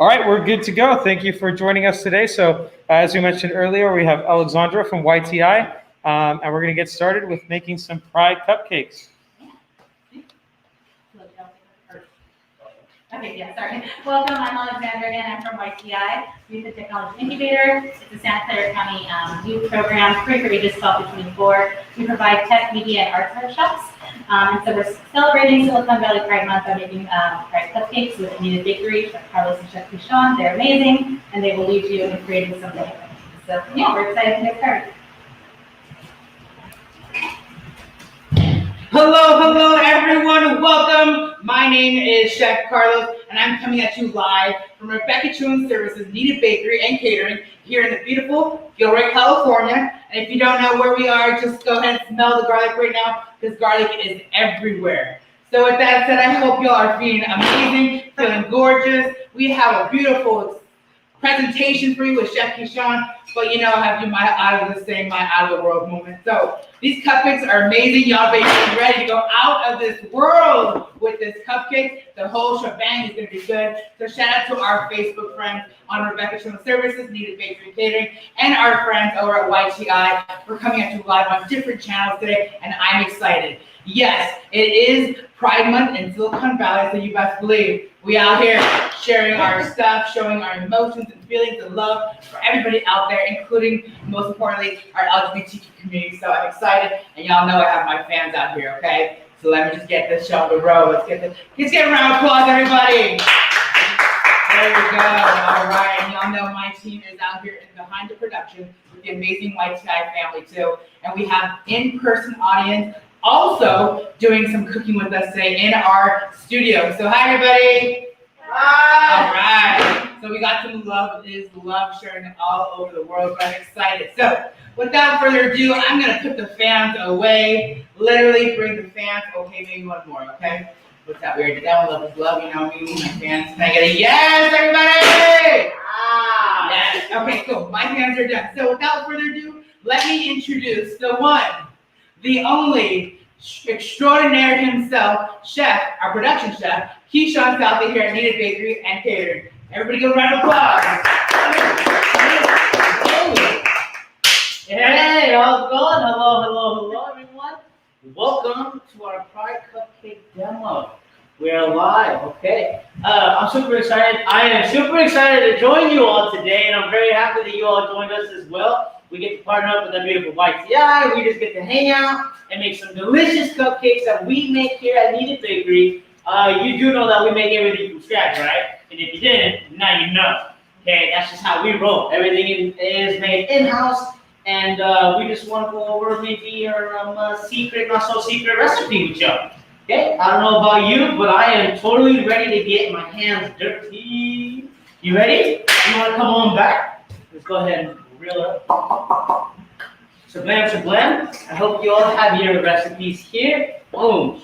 All right, we're good to go. Thank you for joining us today. So, as we mentioned earlier, we have Alexandra from YTI, and we're going to get started with making some Pride cupcakes. Okay, yeah, sorry. Welcome, I'm Alexandra again. I'm from YTI, Youth and Technology Incubator. It's a Santa Clara County youth program, free for ages 12 to 24. We provide tech, media, and arts workshops. And so we're celebrating Silicon Valley Pride Month by making Pride cupcakes with Kneaded Bakery, Chef Carlos and Chef Kishon. They're amazing, and they will lead you in creating something amazing. So yeah, we're excited to get started. Hello everyone, welcome. My name is Chef Carlos and I'm coming at you live from Rebecca Chewin Services Kneaded Bakery and Catering here in the beautiful Gilroy, California. And if you don't know where we are, just go ahead and smell the garlic right now because garlic is everywhere. So with that said, I hope y'all are feeling amazing, feeling gorgeous. We have a beautiful presentation for you with Chef Kishon, but you know I have to do my out of the world moment. So these cupcakes are amazing. Y'all be ready to go out of this world with this cupcake. The whole shebang is gonna be good. So shout out to our Facebook friends on Rebecca Chewin Services, Kneaded Bakery Catering, and our friends over at YTI. We're coming at you live on different channels today, and I'm excited. Yes, it is Pride Month in Silicon Valley, so you best believe we out here sharing our stuff, showing our emotions and feelings and love for everybody out there, including, most importantly, our LGBTQ community. So I'm excited, and y'all know I have my fans out here, okay? So let me just get this show on the road. Let's get a round of applause, everybody. There we go. All right, and y'all know my team is out here behind the production with the amazing YTI family too, and we have in-person audience also doing some cooking with us today in our studio. So hi everybody. Hi. All right. So we got some love sharing it all over the world, but I'm excited. So without further ado, I'm gonna put the fans away. Literally bring the fans. Okay, maybe one more, okay? What's that weird? That one love is love, you know me, my fans. Can I get a yes, everybody? Ah. Yes. Okay, cool. My fans are done. So without further ado, let me introduce the one, the only, extraordinaire himself, chef, our production chef, Kishon Southey here at Kneaded Bakery and Catering. Everybody give a round of applause. Hey, how's it going? Hello, everyone. Welcome to our Pride Cupcake demo. We're live, okay. I'm super excited. I am super excited to join you all today, and I'm very happy that you all joined us as well. We get to partner up with that beautiful YTI. We just get to hang out and make some delicious cupcakes that we make here at Kneaded Bakery. You do know that we make everything from scratch, right? And if you didn't, now you know. Okay, that's just how we roll. Everything is made in-house, and we just want to go over maybe our secret, not so secret recipe with y'all. Okay, I don't know about you, but I am totally ready to get my hands dirty. You ready? You want to come on back? Let's go ahead and reel up. Shablam. I hope you all have your recipes here. Boom.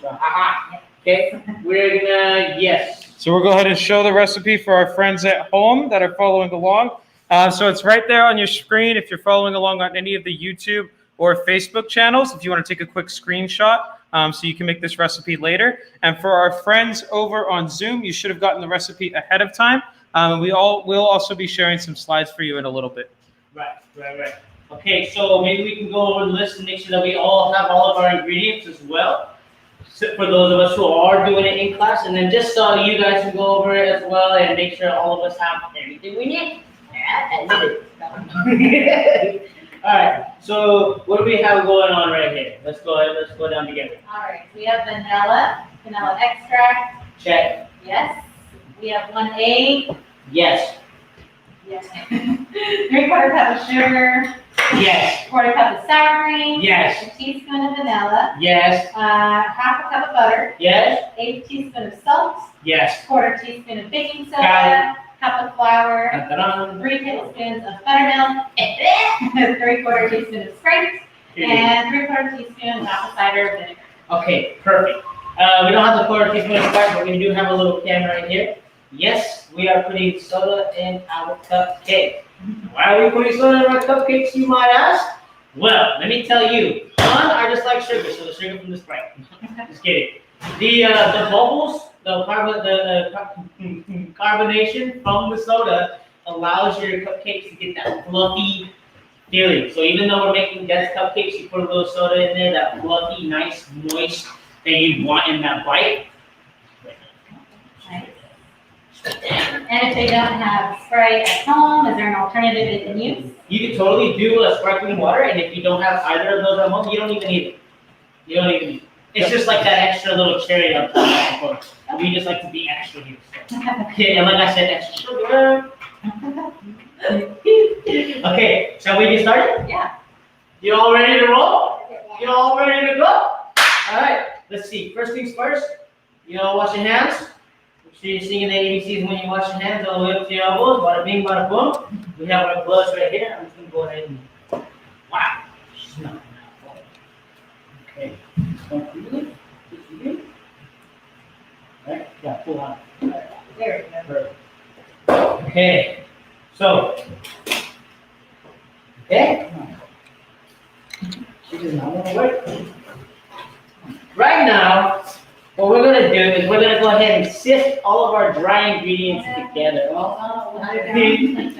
Okay, we're gonna, yes. So we'll go ahead and show the recipe for our friends at home that are following along. So it's right there on your screen if you're following along on any of the YouTube or Facebook channels, if you want to take a quick screenshot so you can make this recipe later. And for our friends over on Zoom, you should have gotten the recipe ahead of time. We'll also be sharing some slides for you in a little bit. Right. Okay, so maybe we can go over the list and make sure that we all have all of our ingredients as well. So for those of us who are doing it in class, and then just so you guys can go over it as well and make sure all of us have everything we need. All right, so what do we have going on right here? Let's go down together. All right, we have vanilla extract. Check. Yes. We have 1 egg. Yes. Yes. 3/4 cup of sugar. Yes. 1/4 cup of sour cream. Yes. A teaspoon of vanilla. Yes. 1/2 cup of butter. Yes. 1/8 teaspoon of salt. Yes. 1/4 teaspoon of baking Got soda. Cup of flour. Ta-da. 3 tablespoons of buttermilk. 3/4 teaspoon of Sprite. And 3/4 teaspoon of apple cider vinegar. Okay, perfect. We don't have the 1/4 teaspoon of Sprite, but we do have a little can right here. Yes, we are putting soda in our cupcake. Why are we putting soda in our cupcakes, you might ask? Well, let me tell you. One, I just like sugar, so the sugar from the Sprite. Just kidding. The bubbles, the carbon, carbonation from the soda allows your cupcakes to get that fluffy feeling. So even though we're making dense cupcakes, you put a little soda in there, that fluffy, nice, moist that you want in that bite. Nice. And if they don't have Sprite at home, is there an alternative they can use? You can totally do a sparkling water, and if you don't have either of those at home, you don't even need it. You don't even need it. It's just like that extra little cherry on top. We just like to be extra here. So. Okay, and like I said, extra sugar. Okay, shall we get started? Yeah. You all ready to roll? You all ready to go? All right, let's see. First things first, you all wash your hands. Make sure you're singing the ABCs when you wash your hands all the way up to your elbows. Bada bing, bada boom. We have our gloves right here. I'm just going to go ahead and, wow. Smell. Okay. Right? Yeah, pull on. There we go. Okay. So. Okay. She does not want to work. Right now, what we're going to do is we're going to go ahead and sift all of our dry ingredients together.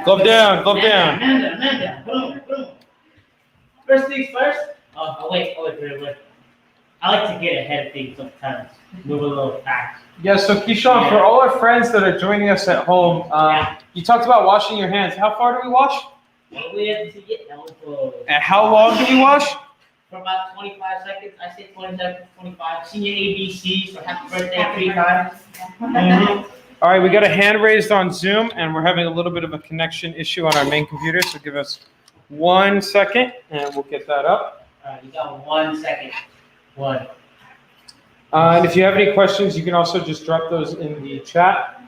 Glove down, glove down. Man down. Boom, boom. First things first. Wait. I like to get ahead of things sometimes. Move a little fast. Yeah, so Keyshawn, for all our friends that are joining us at home, you talked about washing your hands. How far do we wash? All the way up to your elbows. And how long do we wash? For about 25 seconds. I say 20 seconds, 25. Sing your ABC, so happy birthday 3 times. Mm-hmm. All right, we got a hand raised on Zoom, and we're having a little bit of a connection issue on our main computer, so give us 1 second, and we'll get that up. All right, you got 1 second. One. And if you have any questions, you can also just drop those in the chat,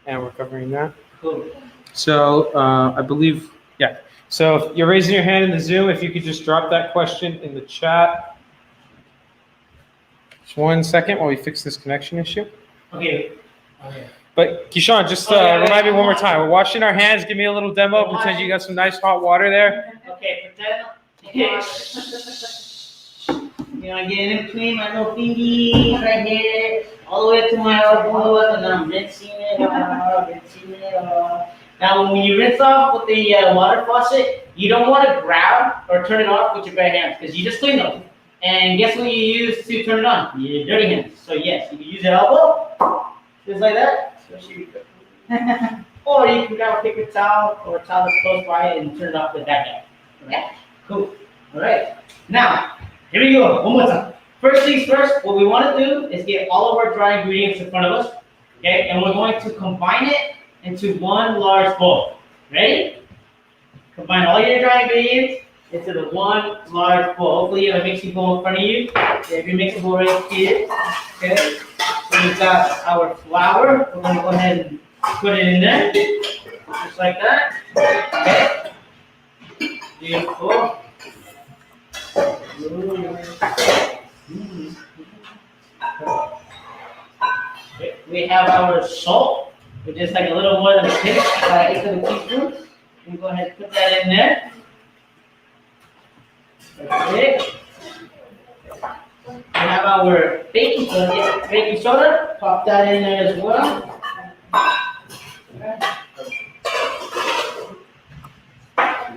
and we're covering that. Cool. So I believe, yeah. So if you're raising your hand in the Zoom, if you could just drop that question in the chat. Just 1 second while we fix this connection issue. Okay. But Keyshawn, just remind me one more time. We're washing our hands. Give me a little demo. Pretend you got some nice hot water there. Okay, pretend. You know, I get in between my little fingies right here, all the way to my elbow, and then I'm rinsing it off, Now, when you rinse off with the water faucet, you don't want to grab or turn it off with your bare hands, because you just clean them. And guess what you use to turn it on? Your dirty hands. So yes, you can use your elbow, just like that. Or you can grab a paper towel or a towel that's close by and turn it off with that guy. Yeah. Cool. All right. Now, here we go. One more time. First things first, what we want to do is get all of our dry ingredients in front of us. Okay, and we're going to combine it into one large bowl. Ready? Combine all your dry ingredients into the one large bowl. Hopefully you have a mixing bowl in front of you. If your mixing bowl right here. Okay. So we've got our flour. We're going to go ahead and put it in there. Just like that. Okay. Beautiful. We have our salt, which is like a little more than a pinch, about 1/8 of a teaspoon. We go ahead and put that in there. Okay. We have our baking soda. Pop that in there as well.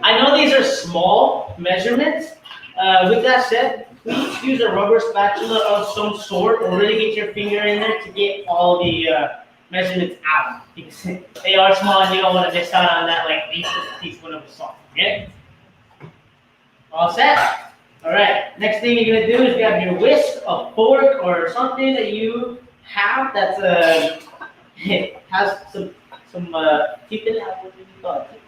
I know these are small measurements. With that said, please use a rubber spatula of some sort, or really get your finger in there to get all the measurements out. Because they are small and you don't want to miss out on that like 1/8 teaspoon of salt. Okay? All set? All right. Next thing you're gonna do is grab your whisk, a fork, or something that you have that's has some teeth in it. What do you call it?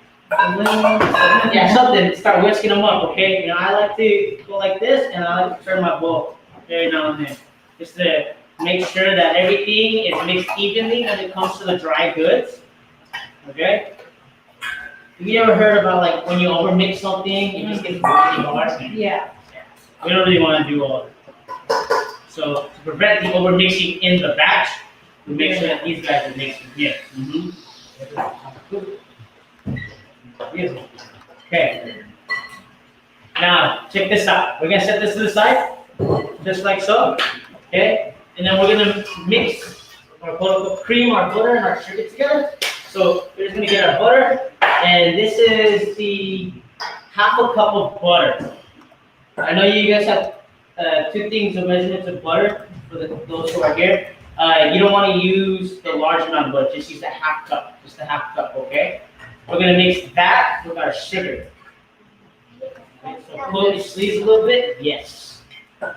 Yeah, something. Start whisking them up, okay? You know, I like to go like this, and I like to turn my bowl every now and then, just to make sure that everything is mixed evenly when it comes to the dry goods. Okay? Have you ever heard about like when you overmix something, it just gets really hard? Yeah. We don't really want to do all that. So to prevent the overmixing in the batch, we make sure that these guys are mixing here. Beautiful. Okay. Now, check this out. We're going to set this to the side, just like so. Okay? And then we're going to mix our quote cream, our butter, and our sugar together. So we're just gonna get our butter, and this is the half a cup of butter. I know you guys have 2 things of measurements of butter for those who are here. You don't want to use the large amount of butter, just use the half cup, just the half cup, okay? We're gonna mix that with our sugar. Okay, so pull your sleeves a little bit. Yes.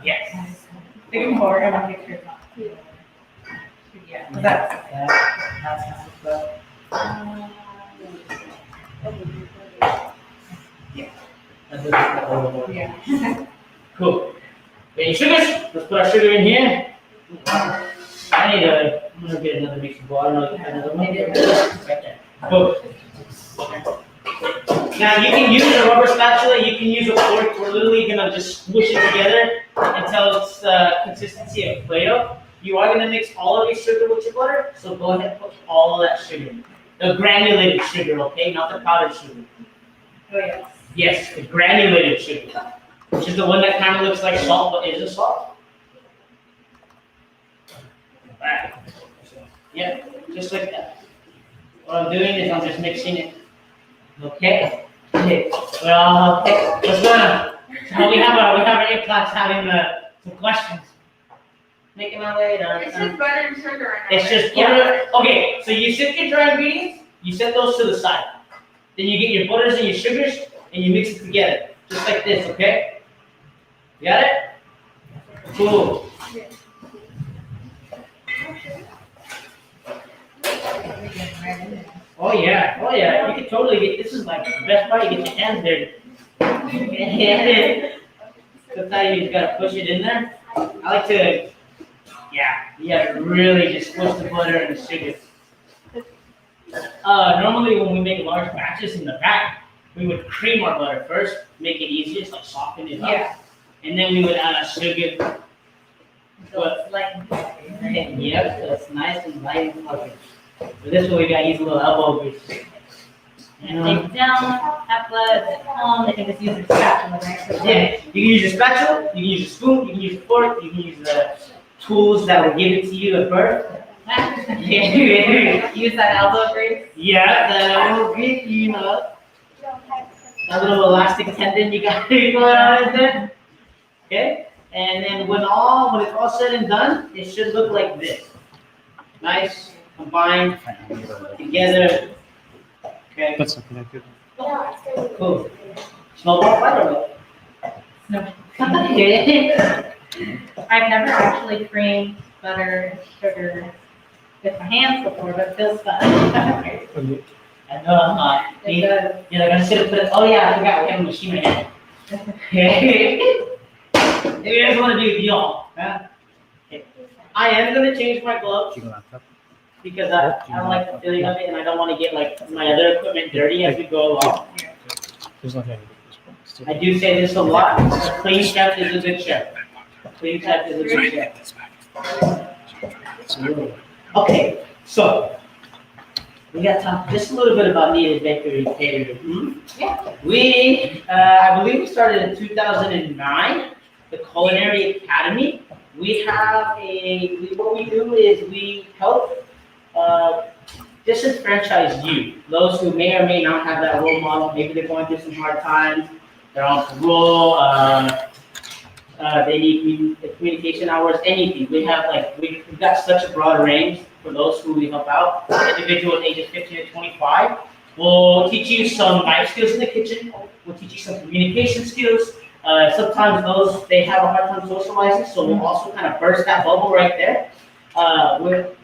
Yes. Think more, I want to make sure it's not. Yeah, that's. Yeah. Cool. Okay, sugars. Let's put our sugar in here. I'm gonna get another mixing bowl. I don't know if you have another one. Right there. Cool. Now you can use a rubber spatula, you can use a fork. We're literally gonna just squish it together until it's the consistency of Play-Doh. You are gonna mix all of your sugar with your butter, so go ahead and put all of that sugar. The granulated sugar, okay, not the powdered sugar. Oh, yes. Yes, the granulated sugar, which is the one that kind of looks like salt, but isn't salt. Alright. Yeah, just like that. What I'm doing is I'm just mixing it. Okay. Okay. Well, okay. What's going on? So we have our A class having some questions. Making my way down. It's just butter and sugar. And It's just butter. Okay, so you set your dry ingredients, you set those to the side. Then you get your butters and your sugars and you mix it together. Just like this, okay? You got it? Cool. Oh yeah. You can totally get, this is like the best part, you get your hands dirty. Sometimes you just gotta push it in there. I like to, really just push the butter and the sugar. Normally when we make large batches in the back, we would cream our butter first, make it easier, just like soften it up. Yeah. And then we would add our sugar. So it's like. Yep, so it's nice and light and fluffy. For this one, we gotta use a little elbow grease. And take down, have blood, at home, they can just use their spatula, right? So Yeah, you can use your spatula, you can use your spoon, you can use a fork, you can use the tools that were given to you at birth. Use that elbow grease. Yeah, the elbow grease, you know. That little elastic tendon you got going on in there. Okay, and then when it's all said and done, it should look like this. Nice, combined together. Okay. That's something I could. Cool. Snowball fight or what? No. Okay. I've never actually creamed butter, sugar with my hands before, but it feels fun. I know I'm not. It does. You're like, I should have put it. Oh yeah, I forgot we have a machine right here. Okay. If you guys want to do y'all, huh? Okay. I am gonna change my gloves because I don't like the feeling of it, and I don't want to get like my other equipment dirty as we go along. I do say this a lot. A clean chef is a good chef. A clean chef is a good chef. Okay, so we got to talk just a little bit about Kneaded Bakery Catering. Yeah. We, I believe we started in 2009, the Culinary Academy. We have what we do is we help disenfranchise you, those who may or may not have that role model. Maybe they're going through some hard times, they're on parole, they need communication hours, anything. We have we've got such a broad range for those who we help out. Individuals ages 15 to 25. We'll teach you some life skills in the kitchen. We'll teach you some communication skills. Sometimes they have a hard time socializing, so we'll also kind of burst that bubble right there.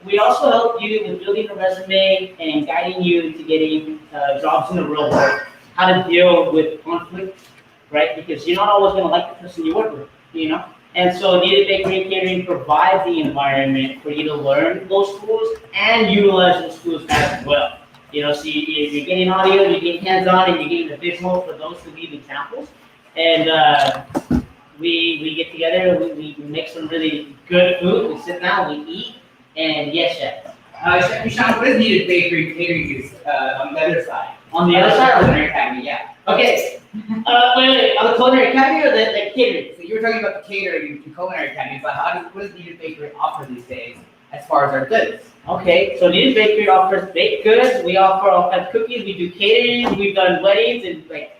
We also help you with building a resume and guiding you to getting jobs in the real world. How to deal with conflict, right? Because you're not always going to like the person you work with, you know? And so Kneaded Bakery and Catering provides the environment for you to learn those tools and utilize those tools as well. You know, so you're getting audio, you're getting hands-on, and you're getting the visual for those who need examples. And we get together, we make some really good food, we sit down, we eat, and yes, chef. Chef Michelle, what is Kneaded Bakery Catering use on the other side? On the other side, Culinary Academy, yeah. okay. Wait, on the Culinary Academy or the catering? So you were talking about the catering in Culinary Academy, but what does Kneaded Bakery offer these days as far as our goods? Okay, so Kneaded Bakery offers baked goods. We offer all kinds of cookies. We do catering. We've done weddings and like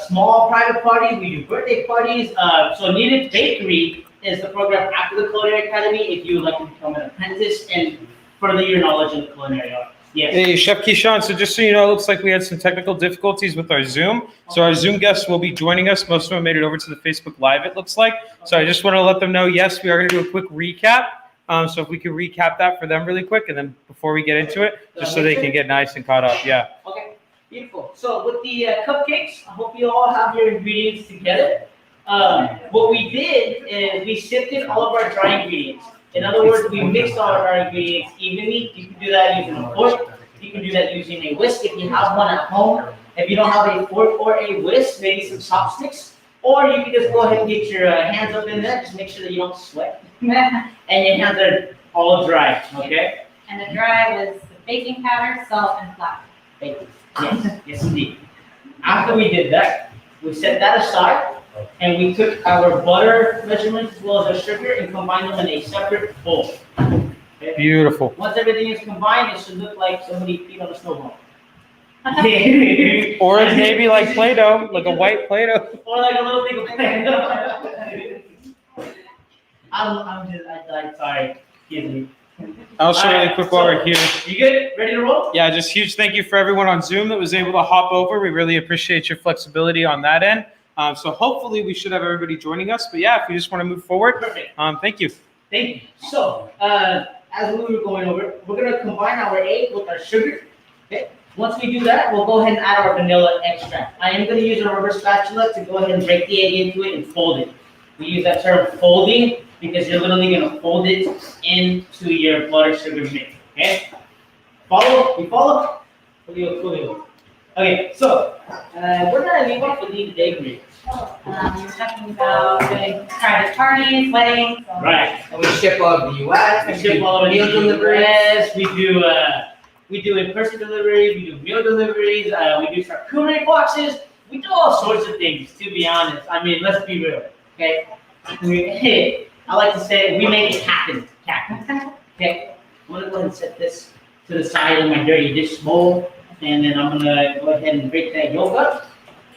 small private parties. We do birthday parties. So Kneaded Bakery is the program after the Culinary Academy if you would like to become an apprentice and further your knowledge in the culinary arts. Yes. Hey, Chef Keyshawn, so just so you know, it looks like we had some technical difficulties with our Zoom. So our Zoom guests will be joining us. Most of them made it over to the Facebook Live, it looks like. So I just want to let them know, yes, we are going to do a quick recap. So if we could recap that for them really quick, and then before we get into it, just so they can get nice and caught up. Yeah. Okay, beautiful. So with the cupcakes, I hope you all have your ingredients together. What we did is we sifted all of our dry ingredients. In other words, we mixed all of our ingredients evenly. You can do that using a fork. You can do that using a whisk if you have one at home. If you don't have a fork or a whisk, maybe some chopsticks. Or you can just go ahead and get your hands up in there. Just make sure that you don't sweat. And your hands are all dry, okay? And the dry was the baking powder, salt, and flour. Baking. Yes, yes indeed. After we did that, we set that aside. And we took our butter measurements as well as our sugar and combined them in a separate bowl. Okay? Beautiful. Once everything is combined, it should look like somebody peed on a snowball. Or it's maybe like Play-Doh, like a white Play-Doh. Or like a little thing of Play-Doh. I'm sorry. Excuse me. Also, really quick while we're here. You good? Ready to roll? Yeah, just huge thank you for everyone on Zoom that was able to hop over. We really appreciate your flexibility on that end. So hopefully we should have everybody joining us. But yeah, if you just want to move forward, Perfect. Thank you. Thank you. So, as we were going over, we're going to combine our egg with our sugar. Okay. Once we do that, we'll go ahead and add our vanilla extract. I am going to use a rubber spatula to go ahead and break the egg into it and fold it. We use that term folding because you're literally going to fold it into your butter sugar mix. Okay. Follow? You follow? Coolio. Okay, so we're going to leave off with the bakery. You were talking about doing private parties, weddings. Right. And we ship all over the U.S. We ship all over meal the deliveries. US. We do in-person deliveries. We do meal deliveries. We do charcuterie boxes. We do all sorts of things. To be honest, I mean, let's be real. Okay. I like to say we make it happen. Okay. I'm gonna go ahead and set this to the side of my dirty dish bowl, and then I'm gonna go ahead and break that yolk up.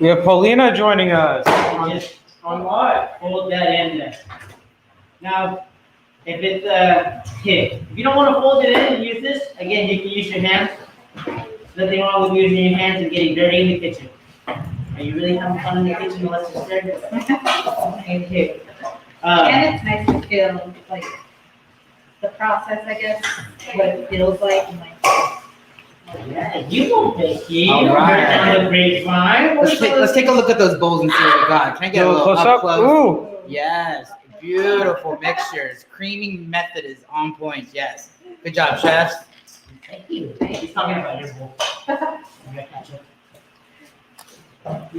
We have Paulina joining us. And just On live. fold that in there. Now, if it's if you don't want to fold it in and use this, again, you can use your hands. There's nothing wrong with using your hands and getting dirty in the kitchen. Are you really having fun in the kitchen unless it's dirty? Okay. And it's nice to feel like the process, I guess, what it feels like. And like, Yeah, you don't bake it. You All don't right. break down the grapevine. Let's take a look at those bowls and see what we got. Can I get a little Close up up. close? Ooh. Yes, beautiful mixtures. Creaming method is on point. Yes, good job, chefs. Thank you. He's talking about your bowl. I gotta catch up.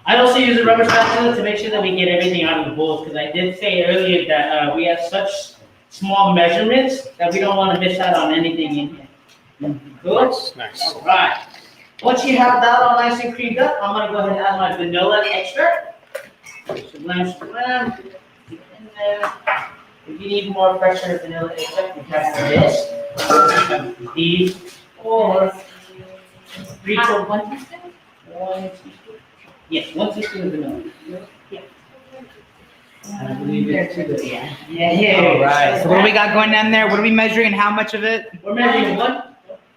I also use a rubber spatula to make sure that we get everything out of the bowls, because I did say earlier that we have such small measurements that we don't want to miss out on anything in here. Good? Nice. All right. Once you have that all nice and creamed up, I'm gonna go ahead and add my vanilla extract. Shablam, shablam. Keep it in there. If you need more fresher vanilla extract, you have this. You have these, or 3/4 1 teaspoon? 1 teaspoon. Yes, 1 teaspoon of vanilla. Yeah. I believe it's too good. Yeah. All right. So what do we got going on there? What are we measuring? How much of it? We're measuring one.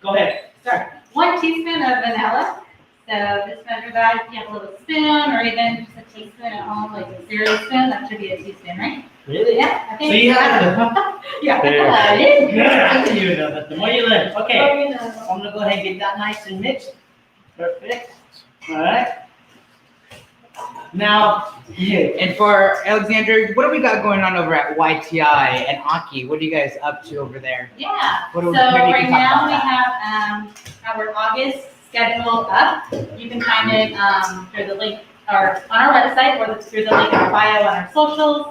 Go ahead. Start. 1 teaspoon of vanilla. So just measure that. If you have a little spoon or even just a teaspoon at home, like a cereal spoon, that should be a teaspoon, right? Really? Yeah, I So think. you have Yeah. There. It is good. I can do that. The more you learn. Okay. Oh, you know. I'm gonna go ahead and get that nice and mixed. Perfect. All right. Now, And for Alexander, what do we got going on over at YTI and Aki? What are you guys up to over there? Yeah, What so do- maybe you right can talk now about we that. have our August schedule up. You can find it through the link or on our website or through the link in our bio on our socials.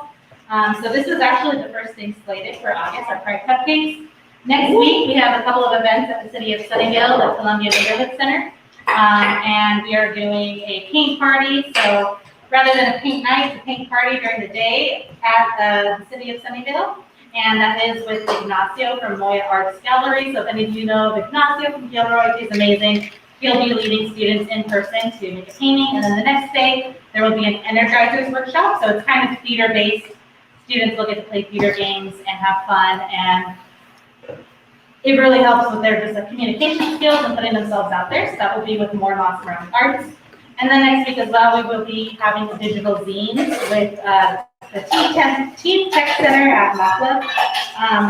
So this is actually the first thing slated for August, our Pride Cupcakes. Next week, we have a couple of events at the City of Sunnyvale, the Columbia Neighborhood Center. And we are doing a paint party, so rather than a paint night, it's a paint party during the day at the City of Sunnyvale. and that is with Ignacio from Moya Arts Gallery. So if any of you know of Ignacio from Gilroy, he's amazing. He'll be leading students in person to make a painting, and then the next day there will be an Energizers workshop. So it's kind of theater-based. Students will get to play theater games and have fun, and it really helps with their just communication skills and putting themselves out there. So that will be with more Moss Surround Arts. And then next week as well, we will be having digital zines with the Teen Tech Center at Mockleb.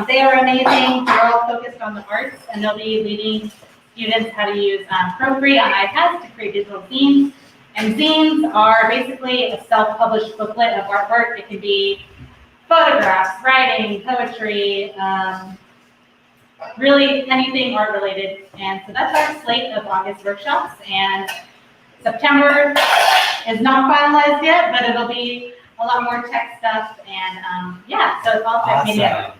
They are amazing. They're all focused on the arts, and they'll be leading students how to use Procreate on iPads to create digital zines. And zines are basically a self-published booklet of artwork. It can be photographs, writing, poetry, really anything art related. And so that's our slate of August workshops. And September is not finalized yet, but it'll be a lot more tech stuff. And yeah, so it's all tech media.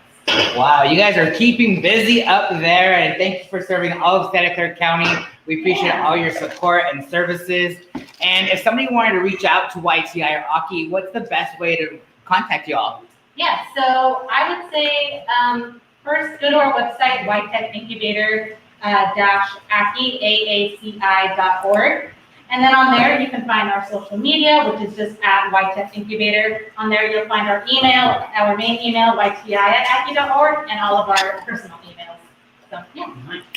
Wow, you guys are keeping busy up there, and thank you for serving all of Santa Clara County. We appreciate all your support and services. And if somebody wanted to reach out to YTI or Aki, what's the best way to contact y'all? Yeah, so I would say first go to our website, ytechincubator-AACI.org. And then on there, you can find our social media, which is just at YTech Incubator. On there, you'll find our email, our main email, yti@aki.org, and all of our personal emails. So, yeah.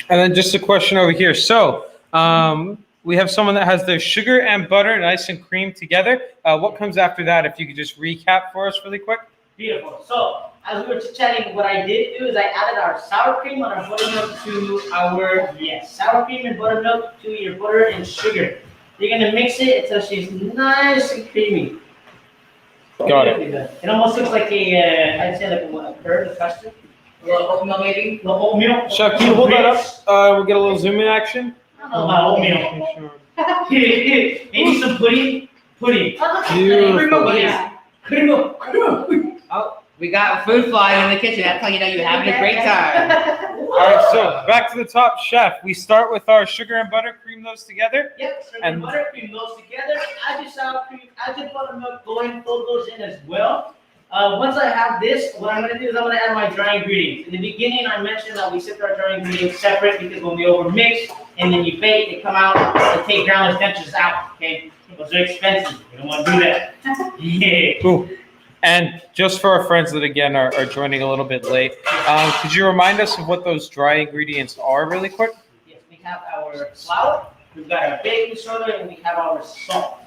And then just a question over here. So we have someone that has their sugar and butter nice and cream together. What comes after that? If you could just recap for us really quick. Beautiful. So as we were chatting, what I did do is I added our sour cream and our buttermilk to our, sour cream and buttermilk to your butter and sugar. You're gonna mix it until she's nice and creamy. Got it. It almost looks like I'd say like a curd, a custard. A little oatmeal maybe? A little oatmeal. Chef, can you hold that up? We'll get a little zoom in action. I don't know about oatmeal. Maybe some pudding? Pudding. Beautiful. Yeah. Oh, we got food flying in the kitchen. That's how you know you're having a great time. All right, so back to the top, Chef. We start with our sugar and butter, cream those together. Yep, sugar and butter, cream those together. Add your sour cream, add your buttermilk, go ahead and fill those in as well. Once I have this, what I'm going to do is I'm going to add my dry ingredients. In the beginning, I mentioned that we sift our dry ingredients separate because when we overmix and then you bake, they come out, they take groundless dentures out, okay? Those are expensive. You don't want to do that. Yeah. Cool. And just for our friends that, again, are joining a little bit late, could you remind us of what those dry ingredients are really quick? Yes, we have our flour, we've got our baking soda, and we have our salt.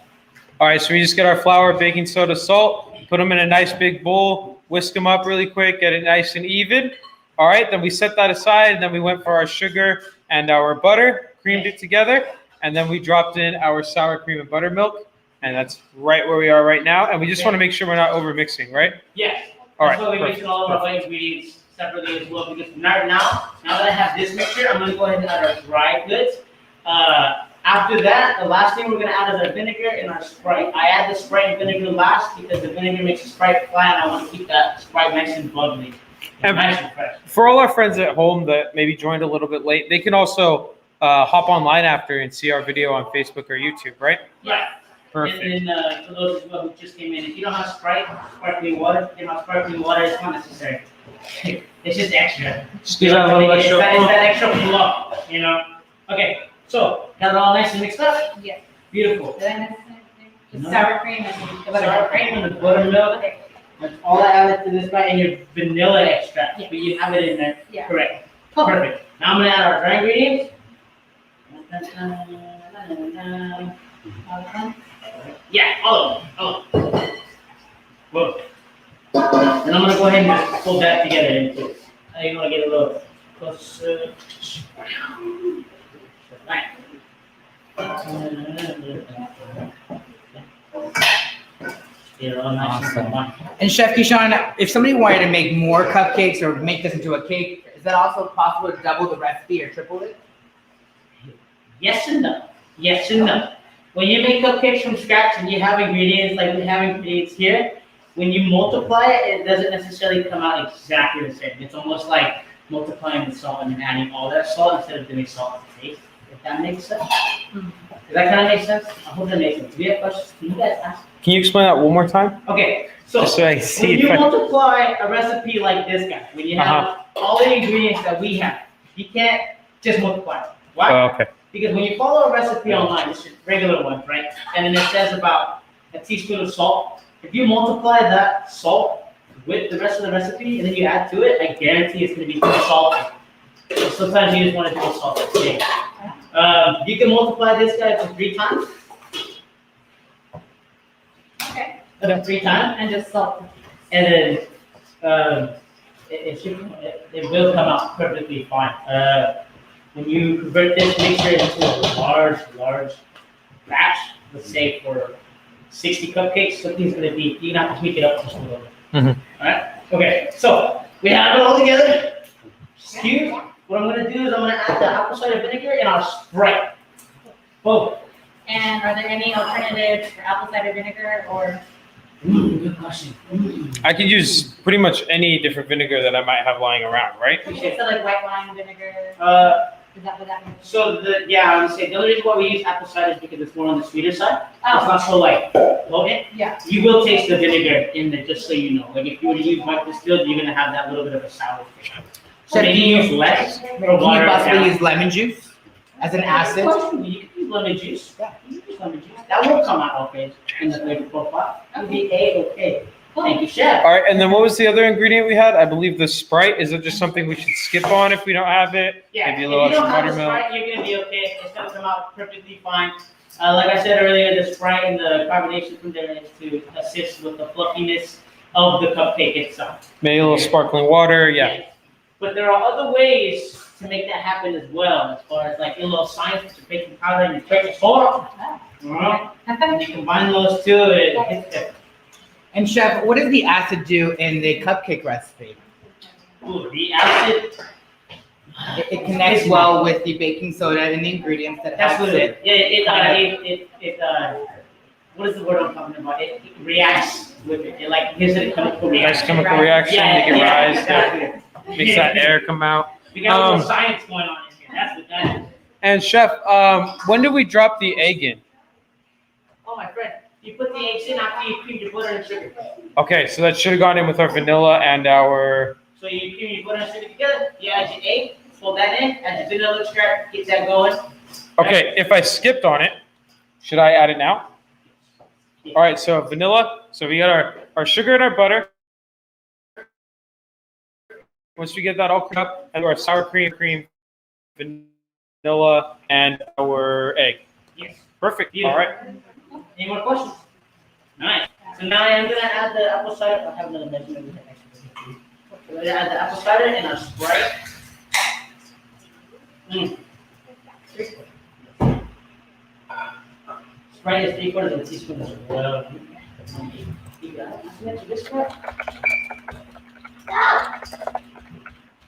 All right, so we just get our flour, baking soda, salt, put them in a nice big bowl, whisk them up really quick, get it nice and even. All right, then we set that aside, and then we went for our sugar and our butter, creamed it together, and then we dropped in our sour cream and buttermilk. And that's right where we are right now. And we just want to make sure we're not over mixing, right? Yes. All right. That's why we mix all of our ingredients separately as well. Because now that I have this mixture, I'm going to go ahead and add our dry goods. After that, the last thing we're going to add is our vinegar and our Sprite. I add the Sprite and vinegar last because the vinegar makes the Sprite flat, and I want to keep that Sprite nice and bubbly. And nice and fresh. For all our friends at home that maybe joined a little bit late, they can also hop online after and see our video on Facebook or YouTube, right? Yeah. Perfect. And then for those as well who just came in, if you don't have Sprite, sparkling water, sparkling water is not necessary. It's just extra. Just give that a little extra. It's that extra fluff, you know. Okay, so got it all nice and mixed up. Yes. Beautiful. Did I miss anything? Just sour cream and the Sour butter, cream right? and the buttermilk. That's all I added to this guy, and your vanilla extract. Yes. But you have it in there. Yeah. Correct. Perfect. Now I'm gonna add our dry ingredients. Yeah, all of them. Whoa. And I'm gonna go ahead and pull that together into it. I'm gonna get a little closer. Right. Get it all nice and fun. And Chef Kishan, if somebody wanted to make more cupcakes or make this into a cake, is that also possible to double the recipe or triple it? Yes and no. Yes and no. When you make cupcakes from scratch and you have ingredients like we have ingredients here, when you multiply it, it doesn't necessarily come out exactly the same. It's almost like multiplying the salt and then adding all that salt instead of doing salt and taste. If that makes sense. Does that kind of make sense? I hope that makes sense. Do you have questions? Can you guys ask? Can you explain that one more time? Okay, So Just so I when see. you if I- multiply a recipe like this guy, when you have all the ingredients that we have, you can't just multiply. Why? Oh, okay. Because when you follow a recipe online, it's just regular one, right? And then it says about a teaspoon of salt. If you multiply that salt with the rest of the recipe and then you add to it, I guarantee it's going to be too salty. So sometimes you just want to do a salty steak. You can multiply this guy up to 3 times. Okay. Up to 3 times. And just salt. And then it will come out perfectly fine. When you convert this mixture into a large batch, let's say for 60 cupcakes, something's gonna be, you're gonna have to tweak it up just a little bit. Alright? Okay, so we have it all together. Steve, what I'm gonna do is I'm gonna add the apple cider vinegar and our Sprite. Both. And are there any alternatives for apple cider vinegar or? Good question. I could use pretty much any different vinegar that I might have lying around, right? Okay, so like white wine vinegar, is that what that means? So I would say the only reason why we use apple cider is because it's more on the sweeter side. It's Oh, not so like potent. yeah. You will taste the vinegar in there, just so you know. Like if you were to use white distilled, you're gonna have that little bit of a sour taste. So Chef, maybe use less for Can you water. possibly use lemon juice as an acid? You can use lemon juice. Yeah, you can use lemon juice. That will come out okay in the flavor profile. It'll be okay. Thank you, chef. All right, and then what was the other ingredient we had? I believe the Sprite. Is it just something we should skip on if we don't have it? Yeah, Maybe a if little you don't extra have the buttermilk. Sprite, you're gonna be okay. It's gonna come out perfectly fine. Like I said earlier, the Sprite and the carbonation from there is to assist with the fluffiness of the cupcake itself. Maybe a little sparkling water. Yeah. But there are other ways to make that happen as well, as far as like a little science with your baking powder and your baking soda. And you combine those two, it hits different. And chef, what does the acid do in the cupcake recipe? Ooh, the acid. It connects well with the baking soda and the ingredients that That's helps what it. What is the word I'm talking about? It reacts with it. It like gives it a chemical reaction. Nice chemical reaction. Make it rise. Exactly. Makes that air come out. We got a little science going on in here. That's what that is. And chef, when do we drop the egg in? Oh my friend, you put the eggs in after you cream your butter and sugar. Okay, so that should have gone in with our vanilla and our. So you cream your butter and sugar together. You add your egg, fold that in, add your vanilla extract, get that going. Okay, if I skipped on it, should I add it now? All right, so vanilla. So we got our sugar and our butter. Once we get that all cooked up, and our sour cream, vanilla, and our egg. Yes. Perfect. Beautiful. All right. Any more questions? Nice. So now I'm gonna add the apple cider. I have another measurement with the extra. We're gonna add the apple cider and our Sprite. Sprite is 3/4 of a teaspoon as well. You got it. This part?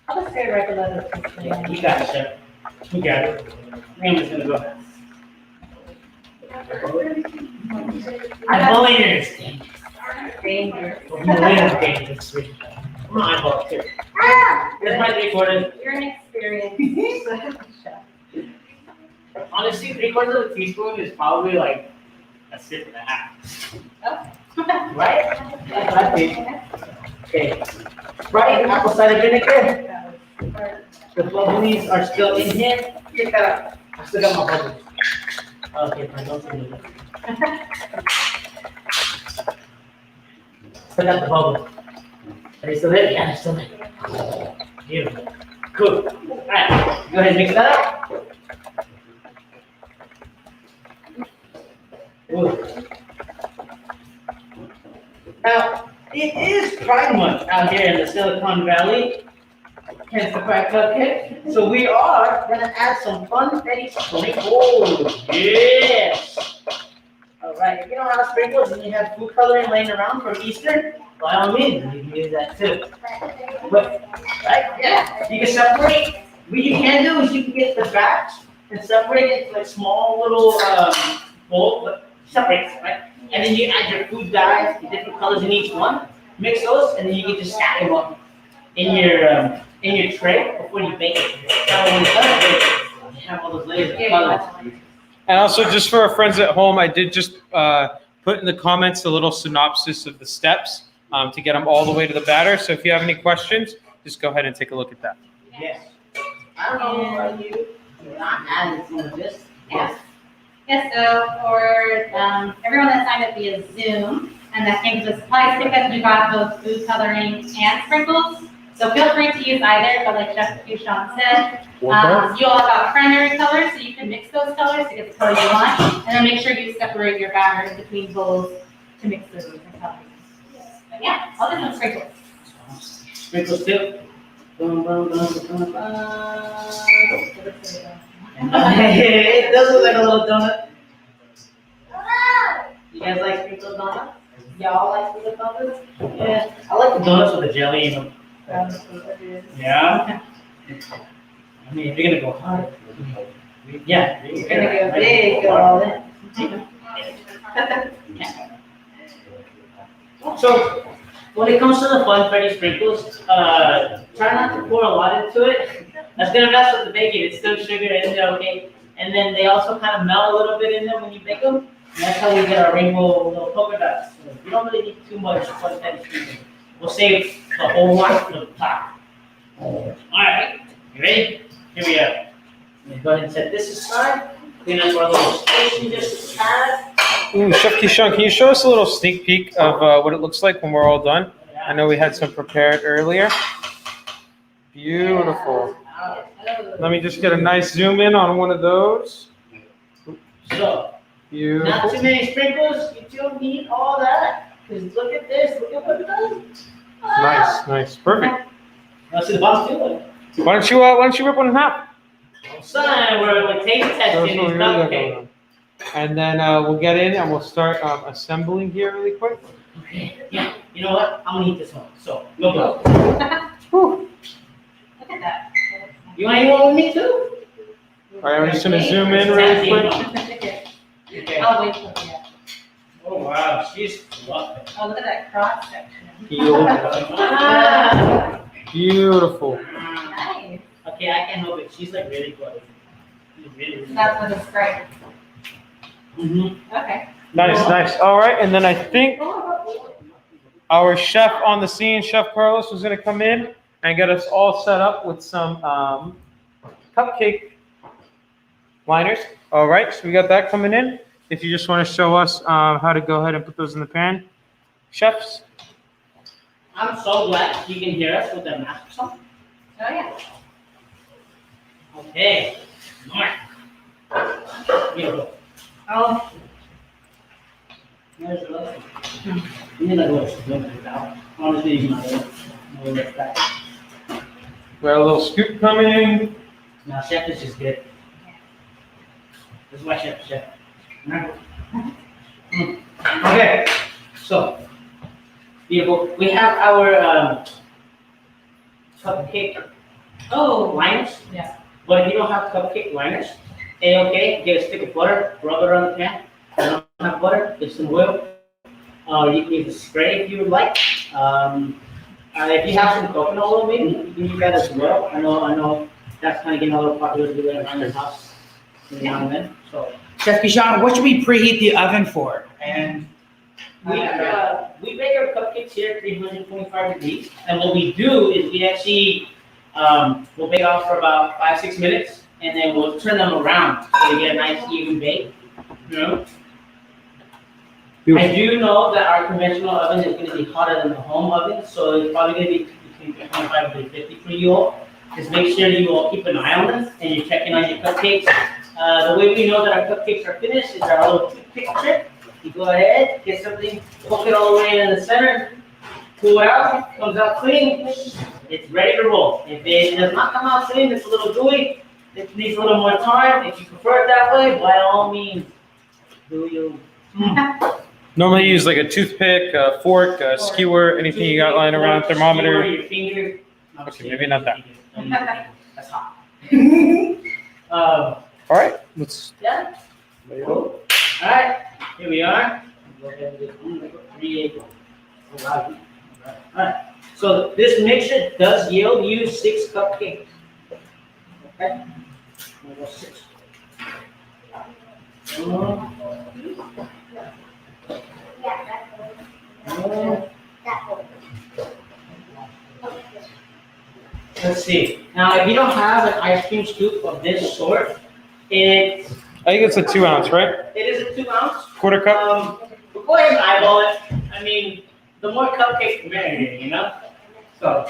I'll just say regular. Yeah, you got it, chef. You got it. I'm just gonna go. I bully this thing. Danger. I'm not eyeball too. Here's my 3/4. You're inexperienced. Honestly, 3/4 of a teaspoon is probably like a sip and a half. Right? That's what I think. Okay. Right, apple cider vinegar. The bubblies are still in here. Check that out. I still got my bubbles. Okay, fine, don't say it. Still got the bubbles. Are they still there? Yeah, they're still there. Beautiful. Cool. Alright, go ahead and mix that up. Ooh. Now, it is Pride Month out here in the Silicon Valley, hence the Pride Cupcake. So we are gonna add some funfetti sprinkles. Yes. All right. If you don't have sprinkles and you have food coloring laying around from Easter, by all means, you can use that too. But right, yeah, you can separate. What you can do is you can get the batch and separate it into like small little bowl, but separate, right? And then you add your food dyes, the different colors in each one. Mix those, and then you can just stack them up in your tray before you bake it. Now when it's done baking, you have all those layers of colors. And also, just for our friends at home, I did just put in the comments a little synopsis of the steps. to get them all the way to the batter. So if you have any questions, just go ahead and take a look at that. Yes. I don't know about you. Not adding some of this. Yes. Yes, so for everyone that signed up via Zoom and that came to the supply ticket, we got both food coloring and sprinkles. So feel free to use either, but like Chef Sean said, you all got primary colors, so you can mix those colors to get the color you want, and then make sure you separate your batter in between bowls to mix those different colors. But yeah, I'll do some sprinkles. Sprinkles too. Boom, boom, boom, boom, boom. It does look like a little donut. You guys like sprinkled donuts? Y'all like sprinkled donuts? Yeah. I like the donuts with the jelly in them. Yeah. I mean, if you're gonna go hard, yeah. You're gonna go big, go all in. So, when it comes to the Funfetti sprinkles, try not to pour a lot into it. That's gonna mess with the baking. It's still sugar in there, okay? And then they also kind of melt a little bit in there when you bake them. And that's how we get our rainbow little polka dots. So you don't really need too much Funfetti sprinkles. We'll save the whole one for the top. All right, you ready? Here we are. Let's go ahead and set this aside. Clean up our little station just a tad. Ooh, Chef Keyshawn, can you show us a little sneak peek of what it looks like when we're all done? I know we had some prepared earlier. Beautiful. Let me just get a nice zoom in on one of those. So, Beautiful. not too many sprinkles. You don't need all that. Because look at this. Look at what it does. Nice, nice, perfect. Let's see the box too. Why don't you rip one in half? Son, we're taste testing these cupcakes. And then we'll get in and we'll start assembling here really quick. Okay, yeah. You know what? I'm gonna eat this one. So, go. Look at that. You want to eat one with me too? All right, I'm just gonna zoom in really quick. Okay. I'll wait for you. Oh wow, she's fluffy. Oh, look at that cross section. Beautiful. Nice. Okay, I can't help it. She's like really fluffy. Really. That's what it's great. Okay. Nice, nice. All right, and then I think our chef on the scene, Chef Carlos, was gonna come in and get us all set up with some cupcake liners. All right, so we got that coming in. If you just want to show us how to go ahead and put those in the pan, chefs. I'm so glad you can hear us with the masks on. Oh, yeah. Okay. Alright. Beautiful. Oh, There's the other one. You need to go it out. Honestly, you know, no lift back. We got a little scoop coming. Now, chef is just good. This is why chef is chef. Okay. So, beautiful. We have our cupcake liners. yeah. But if you don't have cupcake liners, okay, get a stick of butter, rub it on the pan. If you don't have butter, get some oil. You can use a spray if you would like. If you have some coconut oil, maybe you can use that as well. I know that's kind of getting a little popular to do that around the house every now and then. So Chef Keyshawn, what should we preheat the oven for? And we bake our cupcakes here at 325 degrees, and what we do is we actually we'll bake off for about 5-6 minutes, and then we'll turn them around so you get a nice even bake. You know. I do know that our conventional oven is going to be hotter than the home oven, so it's probably going to be between 25 and 50 for you all. Just make sure you all keep an eye on this and you're checking on your cupcakes. The way we know that our cupcakes are finished is our little toothpick trick. You go ahead, get something, poke it all the way in the center, pull it out, comes out clean, it's ready to roll. If it does not come out clean, it's a little gooey, it needs a little more time. If you prefer it that way, by all means, do you. Normally use like a toothpick, a fork, a skewer, anything you got lying around, thermometer. Your finger. Okay, maybe not that. That's hot. All right, let's. Yeah. There All right, here we are. Go ahead and just create. All right. So this mixture does yield you 6 cupcakes. Okay. We'll go 6. Let's see. Now, if you don't have an ice cream scoop of this sort, it I think it's a 2 ounce, right? is a 2 ounce. Quarter cup. But go ahead and eyeball it. I mean, the more cupcakes, the merrier, you know? So,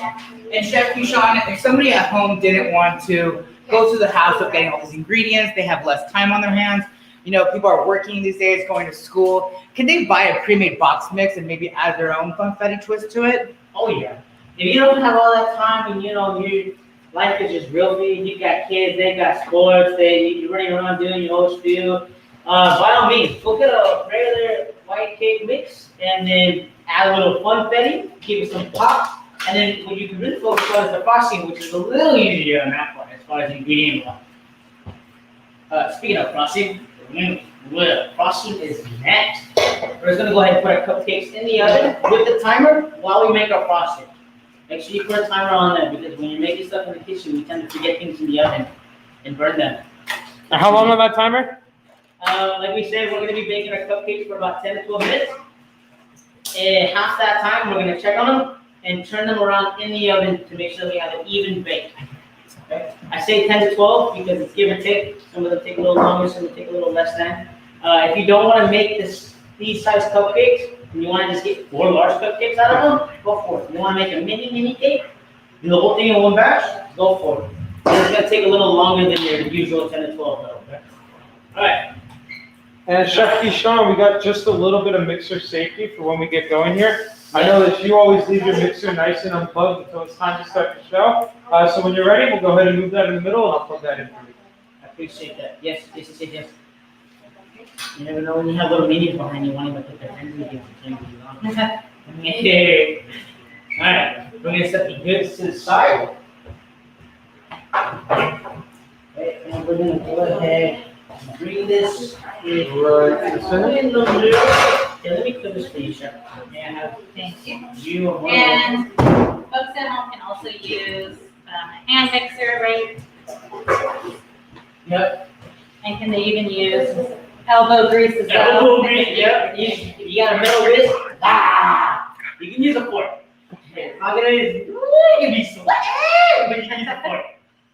And Chef Keyshawn, if somebody at home didn't want to go through the house of getting all these ingredients, they have less time on their hands. You know, people are working these days, going to school. Can they buy a pre-made box mix and maybe add their own funfetti twist to it? oh yeah. If you don't have all that time and, you know, your life is just real big, you got kids, they got sports, you're running around doing your whole spiel, by all means, go get a regular white cake mix and then add a little funfetti, give it some pop. And then what you can really focus on is the frosting, which is a little easier on that part as far as ingredient wise. Speaking of frosting, frosting is next. We're just gonna go ahead and put our cupcakes in the oven with the timer while we make our frosting. Make sure you put a timer on that because when you're making stuff in the kitchen, we tend to forget things in the oven and burn them. And how long on that timer? Like we said, we're gonna be baking our cupcakes for about 10 to 12 minutes. And half that time, we're gonna check on them and turn them around in the oven to make sure we have an even bake. Okay? I say 10 to 12 because it's give or take. Some of them take a little longer, some of them take a little less than. If you don't want to make these size cupcakes, and you want to just get 4 large cupcakes out of them, go for it. If you want to make a mini cake, do the whole thing in one batch, go for it. It's going to take a little longer than your usual 10 to 12 though, okay? All right. And Chef Keyshawn, we got just a little bit of mixer safety for when we get going here. I know that you always leave your mixer nice and unplugged until it's time to start the show. So when you're ready, we'll go ahead and move that in the middle and I'll plug that in for you. I appreciate that. Yes. You never know when you have little minions behind you wanting to put their hands with you to turn you on. All right, we're going to set the goods to the side. Okay, and we're going to go ahead and bring this in Right to the center. in the middle. Okay, let me put this for you, Chef. Thank you. You are one of And folks at home can also use a hand mixer, right? them. Yep. And can they even use elbow grease as well? Elbow grease, yep. You got a metal wrist? You can use a fork. I'm gonna use, you can be sweating, but you can use a fork.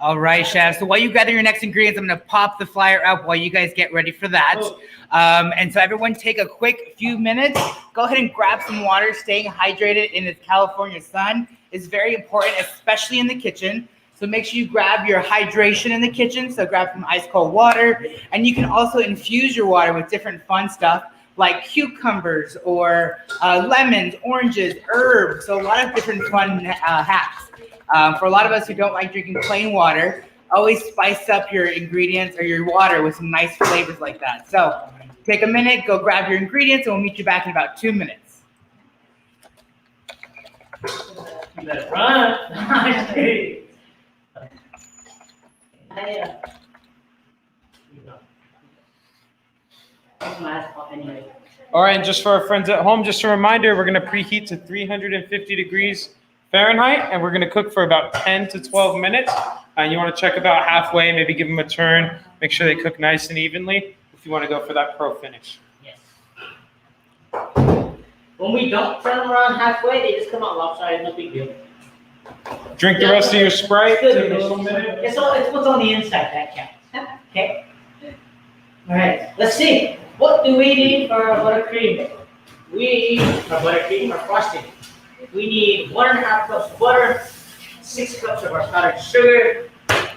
All right, Chef. So while you gather your next ingredients, I'm going to pop the flyer up while you guys get ready for that. And so everyone take a quick few minutes. Go ahead and grab some water. Staying hydrated in this California sun is very important, especially in the kitchen. So make sure you grab your hydration in the kitchen. So grab some ice cold water. And you can also infuse your water with different fun stuff like cucumbers or lemons, oranges, herbs. So a lot of different fun hacks. For a lot of us who don't like drinking plain water, always spice up your ingredients or your water with some nice flavors like that. So take a minute, go grab your ingredients, and we'll meet you back in about 2 minutes. You better run. All right, and just for our friends at home, just a reminder, we're going to preheat to 350 degrees Fahrenheit, and we're going to cook for about 10 to 12 minutes. And you want to check about halfway, maybe give them a turn, make sure they cook nice and evenly if you want to go for that pro finish. Yes. When we don't turn them around halfway, they just come out lopsided, no big deal. Drink the rest of your Sprite. Good. Take a little minute. It's what's on the inside that counts. Okay? All right, let's see. What do we need for our buttercream? We need our buttercream, our frosting. We need 1.5 cups of butter, 6 cups of our powdered sugar,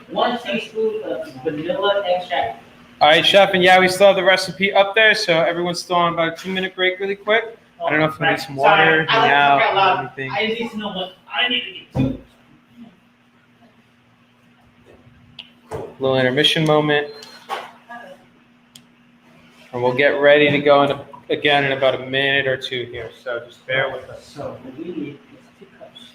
1 teaspoon of vanilla extract. All right, Chef, and yeah, we still have the recipe up there, so everyone's still on about a 2-minute break really quick. I don't know if we need some water, Sorry, hang I like to out, talk out loud. anything. I just need to know what I need to get to. Little intermission moment. And we'll get ready to go again in about a minute or 2 here, so just bear with us. So we need 2 cups.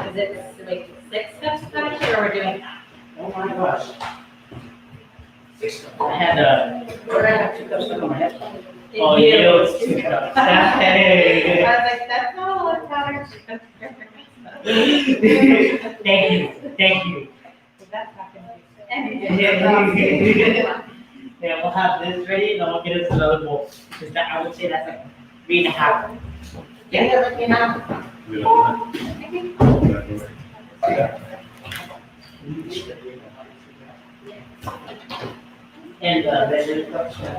Is it like 6 cups of powdered sugar, or we're doing half? Oh my gosh. 6 cups. We're gonna have 2 cups stuck on my head. Oh, yields yields 2 cups. I Hey. was like, that's not a lot of powdered sugar. Thank you. Thank you. That's not gonna be. Yeah, we'll have this ready, and then we'll get us another bowl. Because that, I would say that's like 3.5. And measuring cups and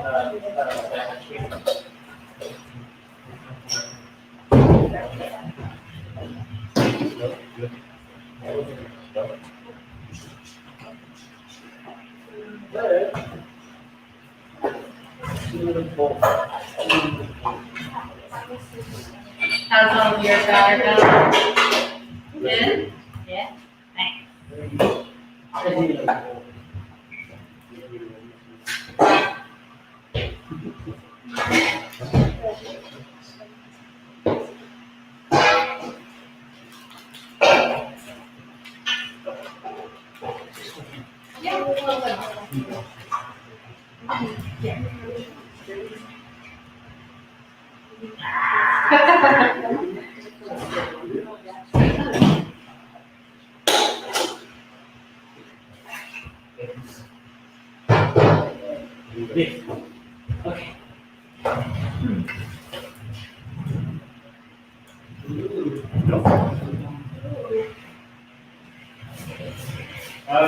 How's all of your powder going? Good? Yeah? Nice.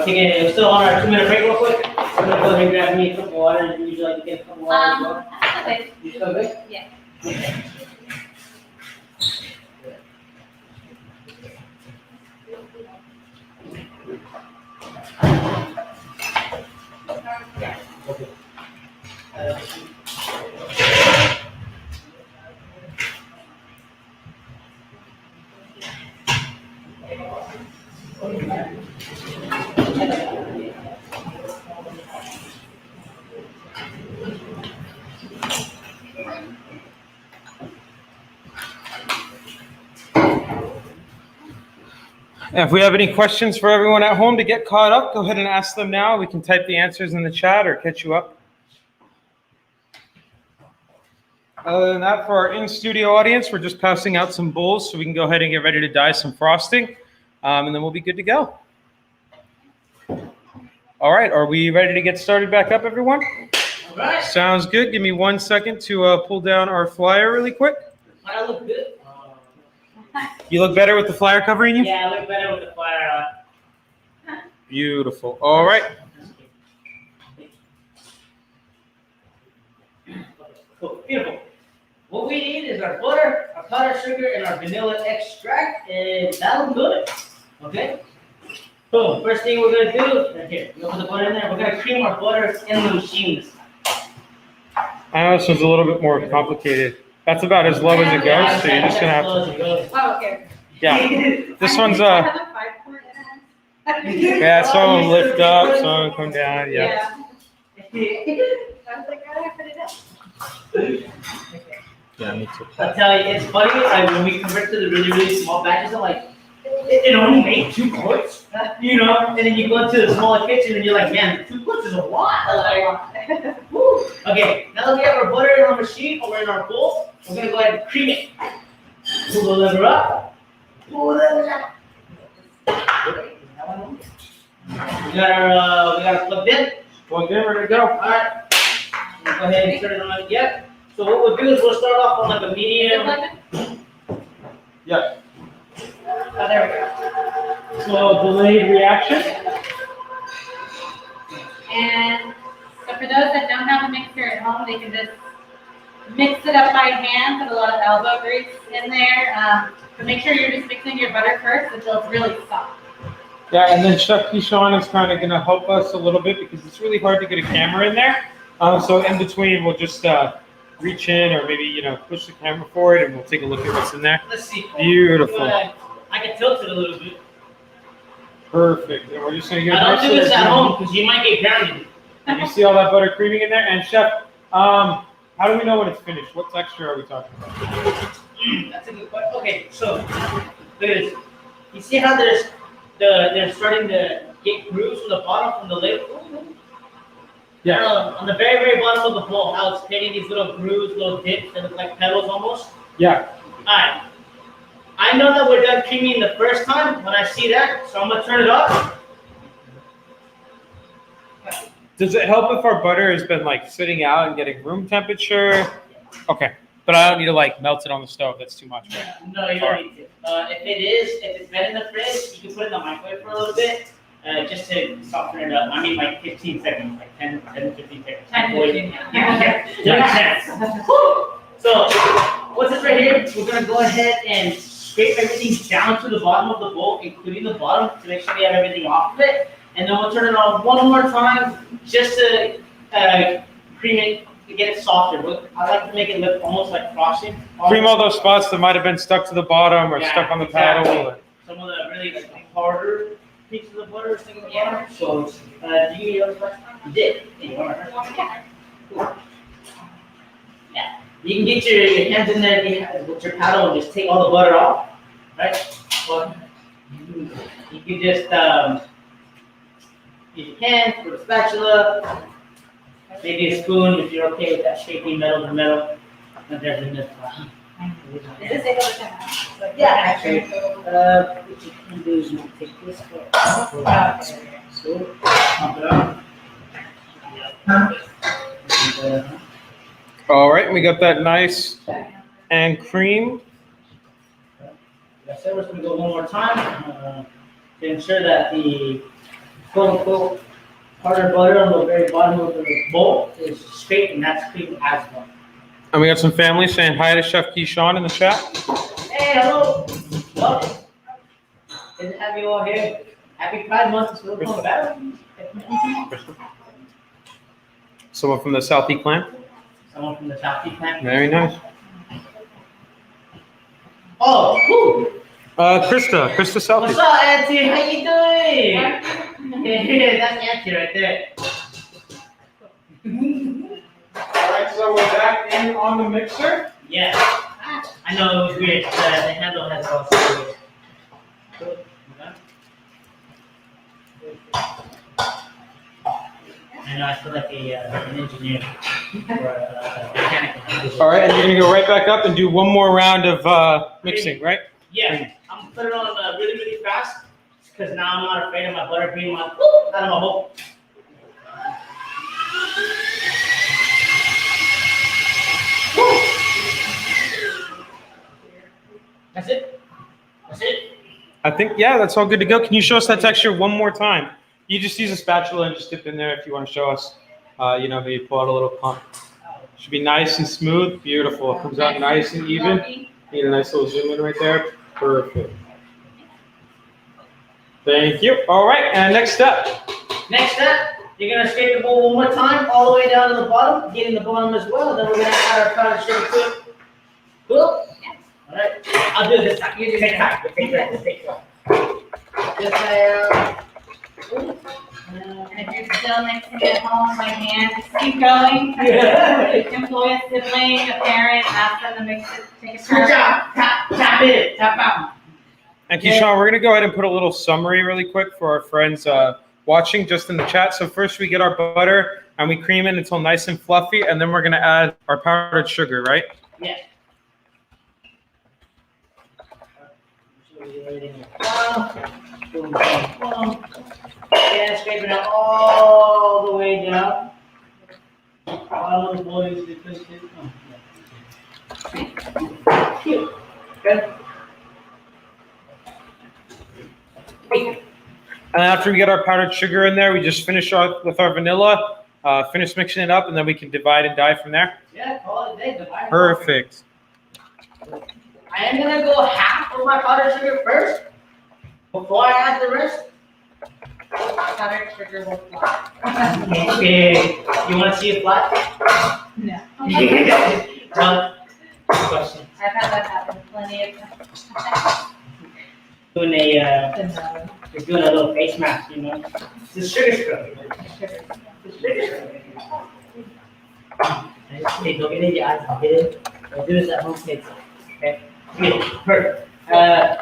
Okay. We're still on our 2-minute break real quick. I'm gonna go ahead and grab me a cup of water. Would you like to get a cup of water as well? Okay. You still good? Yeah. Okay. And if we have any questions for everyone at home to get caught up, go ahead and ask them now. We can type the answers in the chat or catch you up. Other than that, for our in-studio audience, we're just passing out some bowls so we can go ahead and get ready to dye some frosting, and then we'll be good to go. All right, are we ready to get started back up, everyone? All right. Sounds good. Give me 1 second to pull down our flyer really quick. I look good. You look better with the flyer covering you? Yeah, I look better with the flyer on. Beautiful. All right. Cool. Beautiful. What we need is our butter, our powdered sugar, and our vanilla extract, and that'll do it. Okay? Boom. First thing we're gonna do, right here, you put the butter in there. We're gonna cream our butter in the machines. I know this one's a little bit more complicated. That's about as low as it goes, so you're just gonna have to. Oh, okay. Yeah. This one's Have a 5-quart in it? Yeah, some of them lift up, some of them come down. Yeah. I was like, how do I put it up? Yeah, me too. I'll tell you, it's funny, like when we convert to the really, really small batches, I'm like, it only made 2 quarts, you know? And then you go into the smaller kitchen and you're like, man, 2 quarts is a lot. Like, woo. Okay, now that we have our butter in our machine or in our bowl, we're gonna go ahead and cream it. Pull the lever up. Pull the lever up. We got our plugged in. Plugged in, ready to go. All right. Go ahead and turn it on. Yep. So what we'll do is we'll start off on like a medium. Yeah. Oh, there we go. So delayed reaction. And so for those that don't have a mixer at home, they can just mix it up by hand, put a lot of elbow grease in there. But make sure you're just mixing your butter first until it's really soft. Yeah, and then Chef Keyshawn is kind of going to help us a little bit because it's really hard to get a camera in there. So in between, we'll just reach in or maybe, push the camera forward and we'll take a look at what's in there. Let's see. Beautiful. I can tilt it a little bit. Perfect. And we're just going to get I don't do this at home because you might get grounded. And you see all that butter creaming in there? And Chef, how do we know when it's finished? What texture are we talking about? That's a good question. Okay, so look at this. You see how they're starting to get grooves from the bottom from the lid? Yeah. On the very, very bottom of the bowl, how it's creating these little grooves, little dips that look like petals almost. Yeah. Alright. I know that we're done creaming the first time when I see that, so I'm gonna turn it off. Does it help if our butter has been like sitting out and getting room temperature? Okay. But I don't need to like melt it on the stove. That's too much, right? No, you don't need to. If it's been in the fridge, you can put it in the microwave for a little bit, just to soften it up. I mean, like 15 seconds, like 10 to 15 seconds. 10 to 15, Yeah, makes sense. So, what's this right here? We're gonna go ahead and scrape everything down to the bottom of the bowl, including the bottom, to make sure we have everything off of it. And then we'll turn it on one more time, just to cream it, to get it softer. I like to make it look almost like frosting. Cream all those spots that might have been stuck to the bottom or stuck on the paddle. Some of the really harder pieces of butter stuck in the bottom. So, do you use last time? You did. Cool. Yeah. You can get your hands in there with your paddle and just take all the butter off, right? Well, you can just use your hands with a spatula, maybe a spoon if you're okay with that shaping metal to metal. And there's a myth. Does this take over 10 minutes? Yeah, actually, what you can do is you can take this part. So, pump it up. And, All right, we got that nice and creamed. like I said, we're just gonna go one more time to ensure that the quote-unquote harder butter on the very bottom of the bowl is straight and that's creamed as well. And we got some family saying hi to Chef Keyshawn in the chat. Hey, hello. Welcome. Good to have you all here. Happy Pride Month. We're coming back. Someone from the Southie clan. Someone from the Southie clan. Very nice. Oh, woo. Krista Southie. What's up, Auntie? How you doing? Yeah, that's Auntie right there. All right, so we're back in on the mixer. Yeah. I know it was weird. The handle has all sorts of I know, I feel like an engineer or a mechanic. All right, and you're gonna go right back up and do one more round of mixing, right? Yeah, I'm gonna put it on really, really fast because now I'm not afraid of my butter being out of my bowl. That's it? That's it? I think, yeah, that's all good to go. Can you show us that texture one more time? You just use a spatula and just dip in there if you want to show us, maybe pull out a little pump. Should be nice and smooth. Beautiful. It comes out nice and even. Need a nice little zoom in right there. Perfect. Thank you. All right, and next step. Next step, you're gonna scrape the bowl one more time, all the way down to the bottom, getting the bottom as well. Then we're gonna add our powdered sugar to it. Cool? Yes. All right. I'll do this time. You do this time. Take time. Just And if you're still mixing at home by hand, just keep going. Employ a sibling, a parent, ask them to mix it, take a Good turn. job. Tap it. Tap out. And Keyshawn, we're gonna go ahead and put a little summary really quick for our friends watching just in the chat. So first we get our butter and we cream it until nice and fluffy, and then we're gonna add our powdered sugar, right? Yeah. Yeah, scrape it out all the way down. All the boys do this too. Cute. Good. And after we get our powdered sugar in there, we just finish with our vanilla, finish mixing it up, and then we can divide and die from there. Yeah, call it a day. Divide. Perfect. I am gonna go half of my powdered sugar first before I add the rest. Powdered sugar will fly. Okay. You wanna see it fly? No. Well, question. I've had that happen plenty of times. Doing you're doing a little face mask, you know. It's a sugar scrub. It's a sugar scrub. Hey, don't get in your eyes, okay? I'll do this at home, kids. Okay? Good, perfect.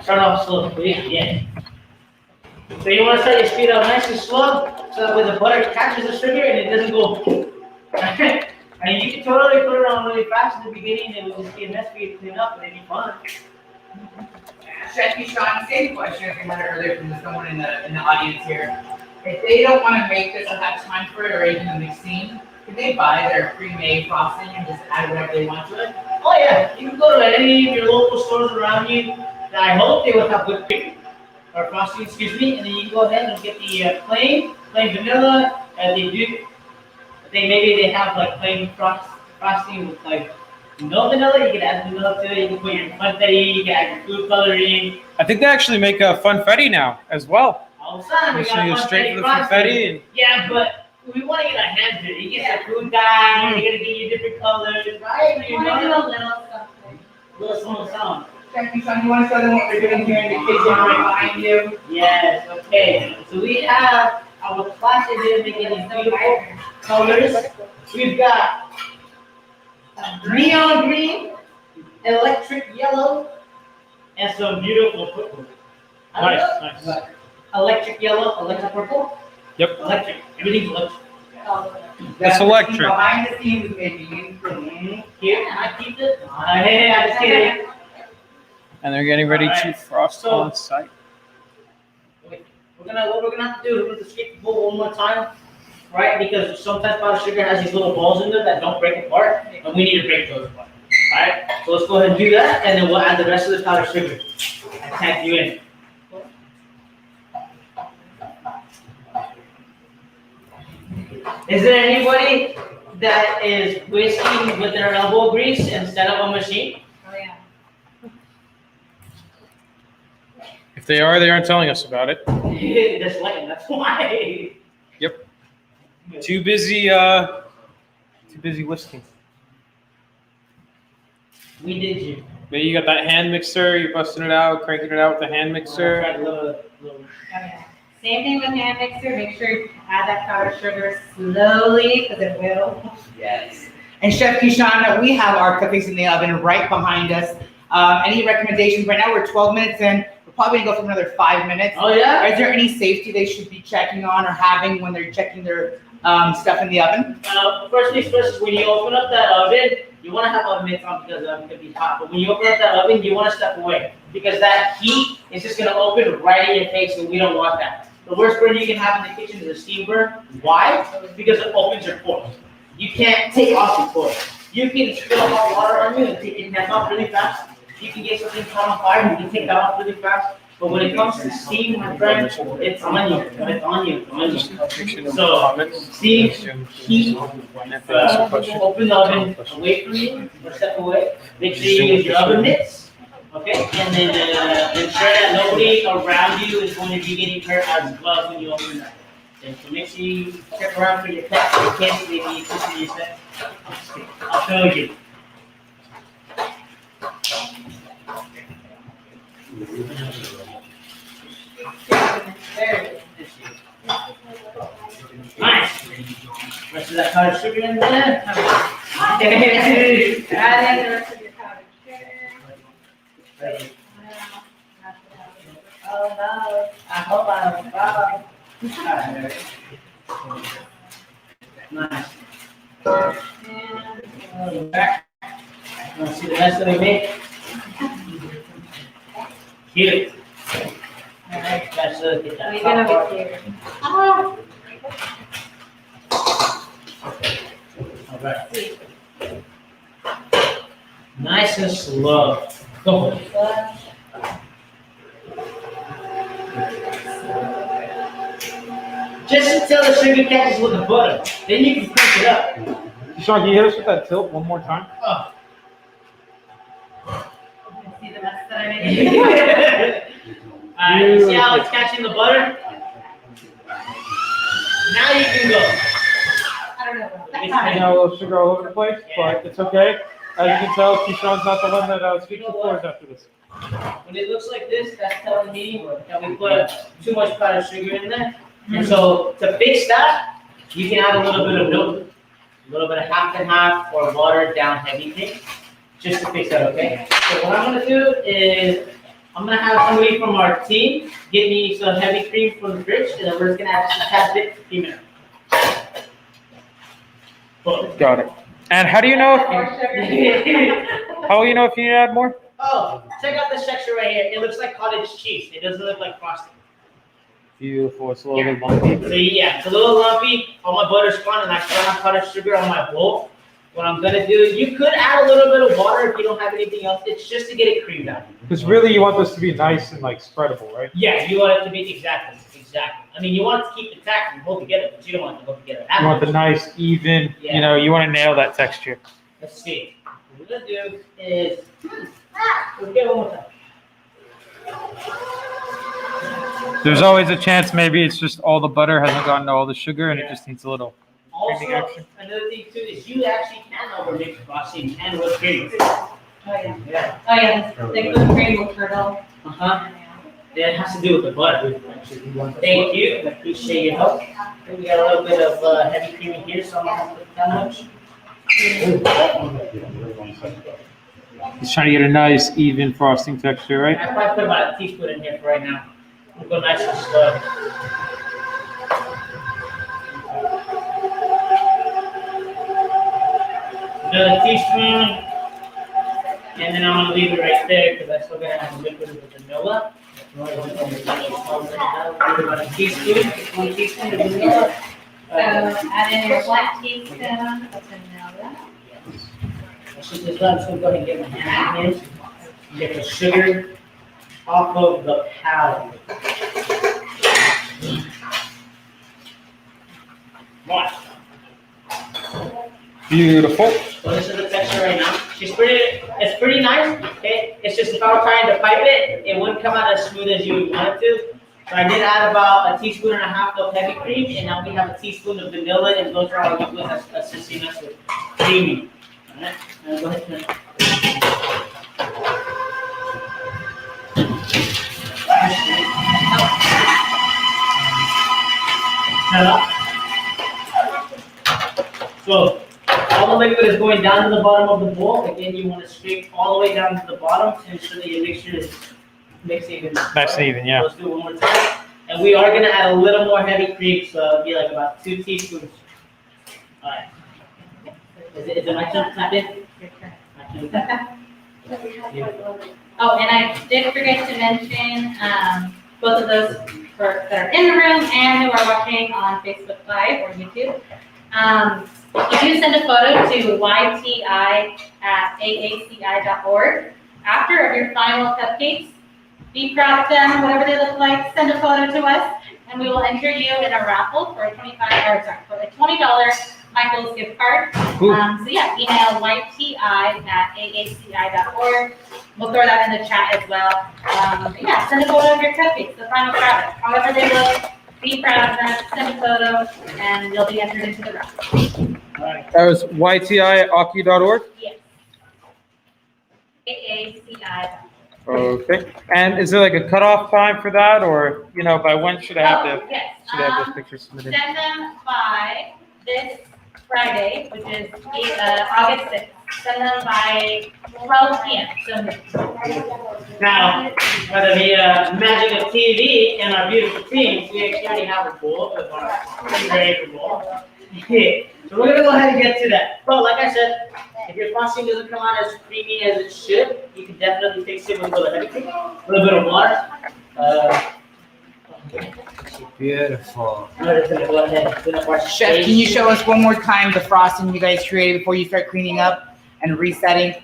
Start off slow, please. Yeah. So you want to start your speed up nice and slow. so that when the butter catches the sugar and it doesn't go. I mean, you can totally put it on really fast in the beginning and it would just be a mess for you to clean up, but it'd be fun. Chef Sean, same question I think I had earlier from someone in the audience here. If they don't want to make this or have time for it or even the mixing, can they buy their pre-made frosting and just add whatever they want to it? Oh yeah, you can go to any of your local stores around you. And I hope they would have whipped cream or frosting, excuse me, and then you can go ahead and get the plain vanilla. Maybe they have like plain frosting with like no vanilla. You can add vanilla to it. You can put your confetti. You can add your food coloring. I think they actually make a funfetti now as well. All of a sudden, we So got you confetti straight for the frosting. confetti and Yeah, but we want to get our hands dirty. You get the food dye. You're gonna get your different colors, right? You You want to do know, a little something. little small sound. Chef Sean, you want to show them what we're doing here in the kitchen right behind you? Yes, okay. So we have our classes here making these beautiful colors. We've got neon green, electric yellow, and some beautiful purple. nice. Electric yellow, electric purple, Yep. electric. Everything's electric. That's electric. Behind the scenes making. Here, I keep it. Hey, I'm just kidding. And they're getting ready to Alright, frost so- on site. What we're gonna have to do is we're gonna skip the bowl one more time, right? Because sometimes powdered sugar has these little balls in there that don't break apart, and we need to break those apart. Alright, so let's go ahead and do that, and then we'll add the rest of the powdered sugar. I tag you in. Is there anybody that is whisking with their elbow grease instead of a machine? Oh, yeah. If they are, they aren't telling us about it. That's light, that's why. Too busy whisking. We did you. Maybe you got that hand mixer, you're busting it out, cranking it out with the hand mixer. Little- Oh, yeah. Same thing with hand mixer. Make sure you add that powdered sugar slowly because it will. Yes. And Chef Keyshawn, we have our cupcakes in the oven right behind us. Any recommendations? Right now we're 12 minutes in. We're probably gonna go for another 5 minutes. Oh, yeah? Is there any safety they should be checking on or having when they're checking their stuff in the oven? First things first is when you open up that oven, you want to have oven mitts on because the oven can be hot. But when you open up that oven, you want to step away because that heat is just going to open right in your face, and we don't want that. The worst burn you can have in the kitchen is a steam burn. Why? Because it opens your pores. You can't take off your pores. You can spill hot water on you and take your hands off really fast. You can get something caught on fire and you can take that off really fast. But when it comes to steam, my friend, it's on you. It's on you. It's on you. So, steam, heat, open the oven away from you, or step away. Make sure you use your oven mitts, okay? And then ensure that nobody around you is going to be getting hurt as well when you open that. And so make sure you check around for your pets, your kids, maybe your sister, your son. I'll show you. Nice. Rest of that powdered sugar in there. Add in the rest of your powdered sugar. Oh, no. I hope I don't fall. Nice. And Back. Want to see the rest of it made? Cute. Alright, that's get that we're top gonna part. be here. Alright. Nice and slow. Go for it. Just until the sugar catches with the butter. Then you can crank it up. Sean, can you hit us with that tilt one more time? Oh. See the mess that I made? Alright, you see how it's catching the butter? Now you can go. I don't know. It's I know a little sugar all over the place, but it's okay. As you can tell, Keyshawn's not the one that speaks the floors after this. When it looks like this, that's telling me that we put too much powdered sugar in there. And so to fix that, you can add a little bit of milk, a little bit of half and half, or watered down heavy thing, just to fix that, okay? So what I'm gonna do is I'm gonna have somebody from our team get me some heavy cream from the fridge, and then we're just gonna add just a tad bit for female. Got it. And how do you know if how will you know if you need to add more? Oh, check out this texture right here. It looks like cottage cheese. It doesn't look like frosting. Beautiful. It's a little bit lumpy. So yeah, it's a little lumpy. All my butter's gone, and I still have cottage sugar on my bowl. What I'm gonna do, you could add a little bit of water if you don't have anything else. It's just to get it creamed out. Because really, you want this to be nice and like spreadable, right? Yeah, you want it to be exactly. I mean, you want it to keep intact and hold together, but you don't want it to hold together. You want the nice, even. Yeah. You know, you want to nail that texture. Let's see. What we're gonna do is let's get one more time. There's always a chance maybe it's just all the butter hasn't gotten to all the sugar and it just needs a little. Also, action. another thing too is you actually can overmix frosting and whipped cream. Oh, yeah. Yeah. Oh, yeah, the whipped cream will curdle. Uh-huh. That has to do with the butter. Thank you. I appreciate your help. We got a little bit of heavy cream in here, so I'm not gonna put that much. He's trying to get a nice, even frosting texture, right? I probably put about a teaspoon in here for right now. We'll go nice and slow. Another teaspoon. And then I'm gonna leave it right there because I still gotta have a liquid with vanilla. About a teaspoon, 1 teaspoon of vanilla. So add in your black teaspoon of vanilla. Let's just let us go ahead and get my hand in. Get the sugar off of the palate. One. Beautiful. So this is the texture right now. It's pretty nice. Okay, it's just if I were trying to pipe it, it wouldn't come out as smooth as you would want it to. So I did add about a teaspoon and a half of heavy cream, and now we have a teaspoon of vanilla, and those are our liquids assisting us with creamy. All right, now go ahead and so all the liquid is going down to the bottom of the bowl. Again, you want to scrape all the way down to the bottom to ensure that your mixture is mixed even. Nice and even, yeah. Let's do it one more time. And we are going to add a little more heavy cream, so it'll be like about 2 teaspoons. All right. Is it my turn to tap in? Oh, and I did forget to mention, both of those that are in the room and who are watching on Facebook Live or YouTube. If you send a photo to YTI@aaci.org after of your final cupcakes, be proud of them, whatever they look like, send a photo to us, and we will enter you in a raffle for a $20 Michael's gift card. So yeah, email YTI@aaci.org. We'll throw that in the chat as well. But yeah, send a photo of your cupcakes, the final product, however they look. Be proud of them, send a photo, and you'll be entered into the raffle. That was YTI@aki.org. Yes. AACI. Okay. And is there like a cutoff time for that, or by when should I have Yes. should I have those pictures submitted? Send them by this Friday, which is August 6th. Send them by 12 p.m. So Now, by the magic of TV and our beautiful team, we actually already have a bowl with our very bowl. So we're gonna go ahead and get to that. But like I said, if your frosting doesn't come out as creamy as it should, you can definitely fix it with a little heavy cream, a little bit of water. Beautiful. Go ahead. Chef, can you show us one more time the frosting you guys created before you start cleaning up and resetting?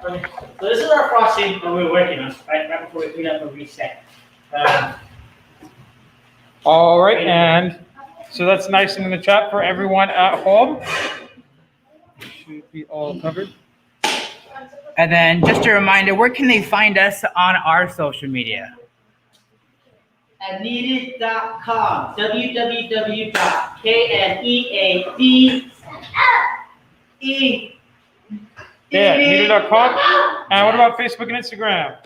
So this is our frosting that we're working on, right before we clean up and reset. All right, and so that's nice and in the chat for everyone at home. Should be all covered. And then just a reminder, where can they find us on our social media? At kneaded.com, www.kneaded. Yeah, kneaded.com. And what about Facebook and Instagram?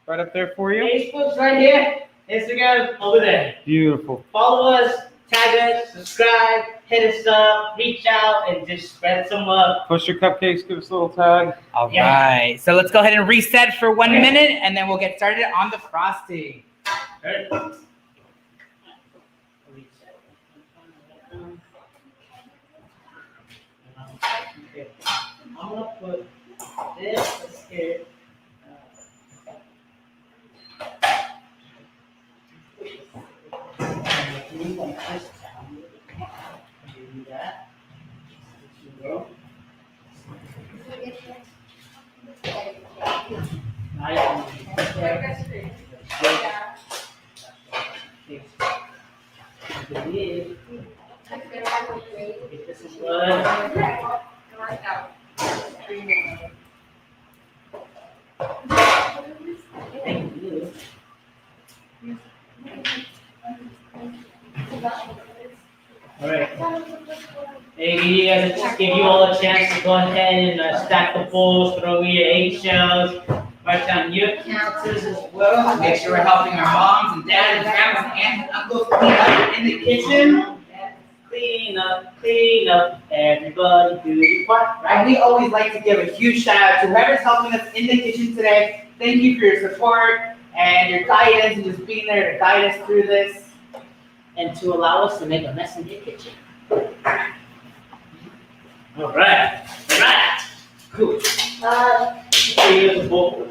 Right up there for you. Facebook's right here. Instagram over there. Beautiful. Follow us, tag us, subscribe, hit us up, reach out, and just spread some love. Post your cupcakes, give us a little tag. All Yeah. right. So let's go ahead and reset for 1 minute, and then we'll get started on the frosting. Ready? Okay. I'm gonna put this here. Do that. All right. Hey, you guys, just give you all a chance to go ahead and stack the bowls, throw in your eggshells, write down your counters as well. Make sure we're helping our moms and dads and grandmas and aunts and uncles clean up in the kitchen. Clean up, everybody do your part, right? And we always like to give a huge shout out to whoever's helping us in the kitchen today. Thank you for your support and your guidance and just being there to guide us through this. And to allow us to make a mess in your kitchen. All right, cool. Here's the bowl.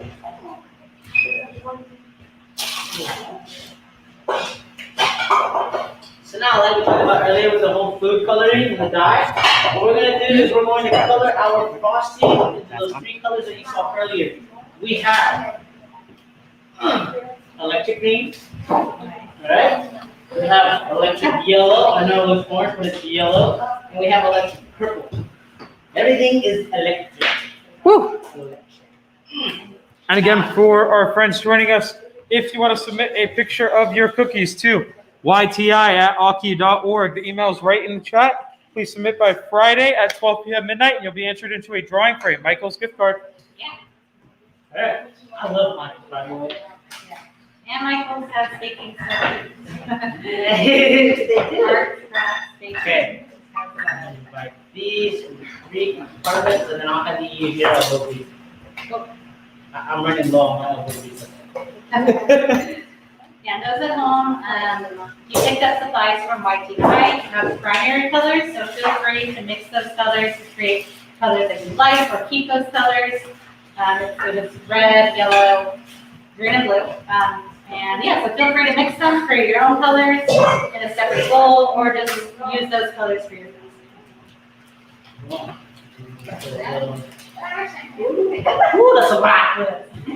So now, like we talked about earlier with the whole food coloring and the dye, what we're going to do is we're going to color our frosting into those 3 colors that you saw earlier. We have electric green, all right? We have electric yellow. I know it looks orange, but it's yellow. And we have electric purple. Everything is electric. Woo! And again, for our friends joining us, if you want to submit a picture of your cookies to yti@aki.org, the email is right in the chat. Please submit by Friday at 12 p.m. midnight, and you'll be entered into a drawing for a Michael's gift card. Yeah. All right. I love mine, by the way. And Michael's has baking soda. They do. Art, crafts, baking. Okay. Like these 3 compartments, and then I'll have the here. I'll be. I'm running low on my abilities. Yeah, those at home, you picked up supplies from YTI. You have primary colors, so feel free to mix those colors to create colors that you like or keep those colors. So it's red, yellow, green, and blue. And yeah, so feel free to mix them, create your own colors in a separate bowl, or just use those colors for your Ooh, that's a lot.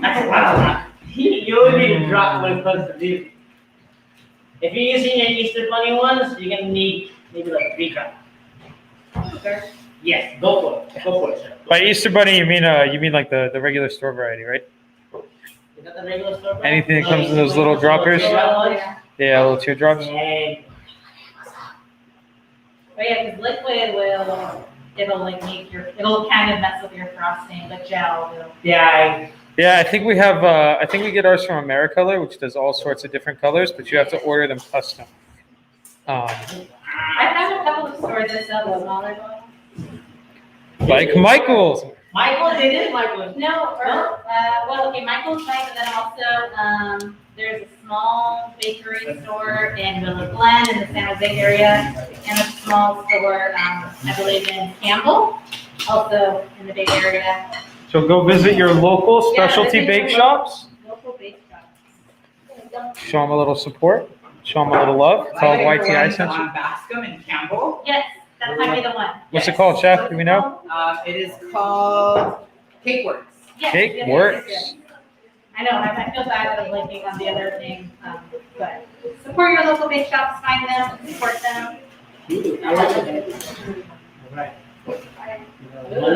That's a lot. You only need a drop when it comes to these. If you're using your Easter Bunny ones, you're gonna need maybe like 3 drops. Yes, go for it. Go for it, sir. By Easter Bunny, you mean like the regular store variety, right? Is that the regular store brand? Anything that comes in those little droppers? Yeah. Yeah, little teardrops. And But yeah, because liquid it'll like it'll kind of mess with your frosting, but gel will. yeah, Yeah, I think we get ours from AmeriColor, which does all sorts of different colors, but you have to order them custom. I found a couple of stores that sell the smaller ones. Like Michael's. Michael's, it is Michael's. No, well, okay, Michael's right, but then also, there's a small bakery store in Villa Glen in the San Jose area, and a small store, I believe in Campbell, also in the Bay Area. So go visit your local specialty visit bake your shops. Local bake shops. Show them a little support. Show them a little love. Tell them YTI sent you. On Bascom and Campbell. Yes, that might be the one. What's it called, Chef? Do we know? It is called Cake Works. Yes, Cake yes, Works. yes, yes. I know, I feel bad about linking on the other thing, but support your local bake shops, find them, support them. I like it. All right. Ooh,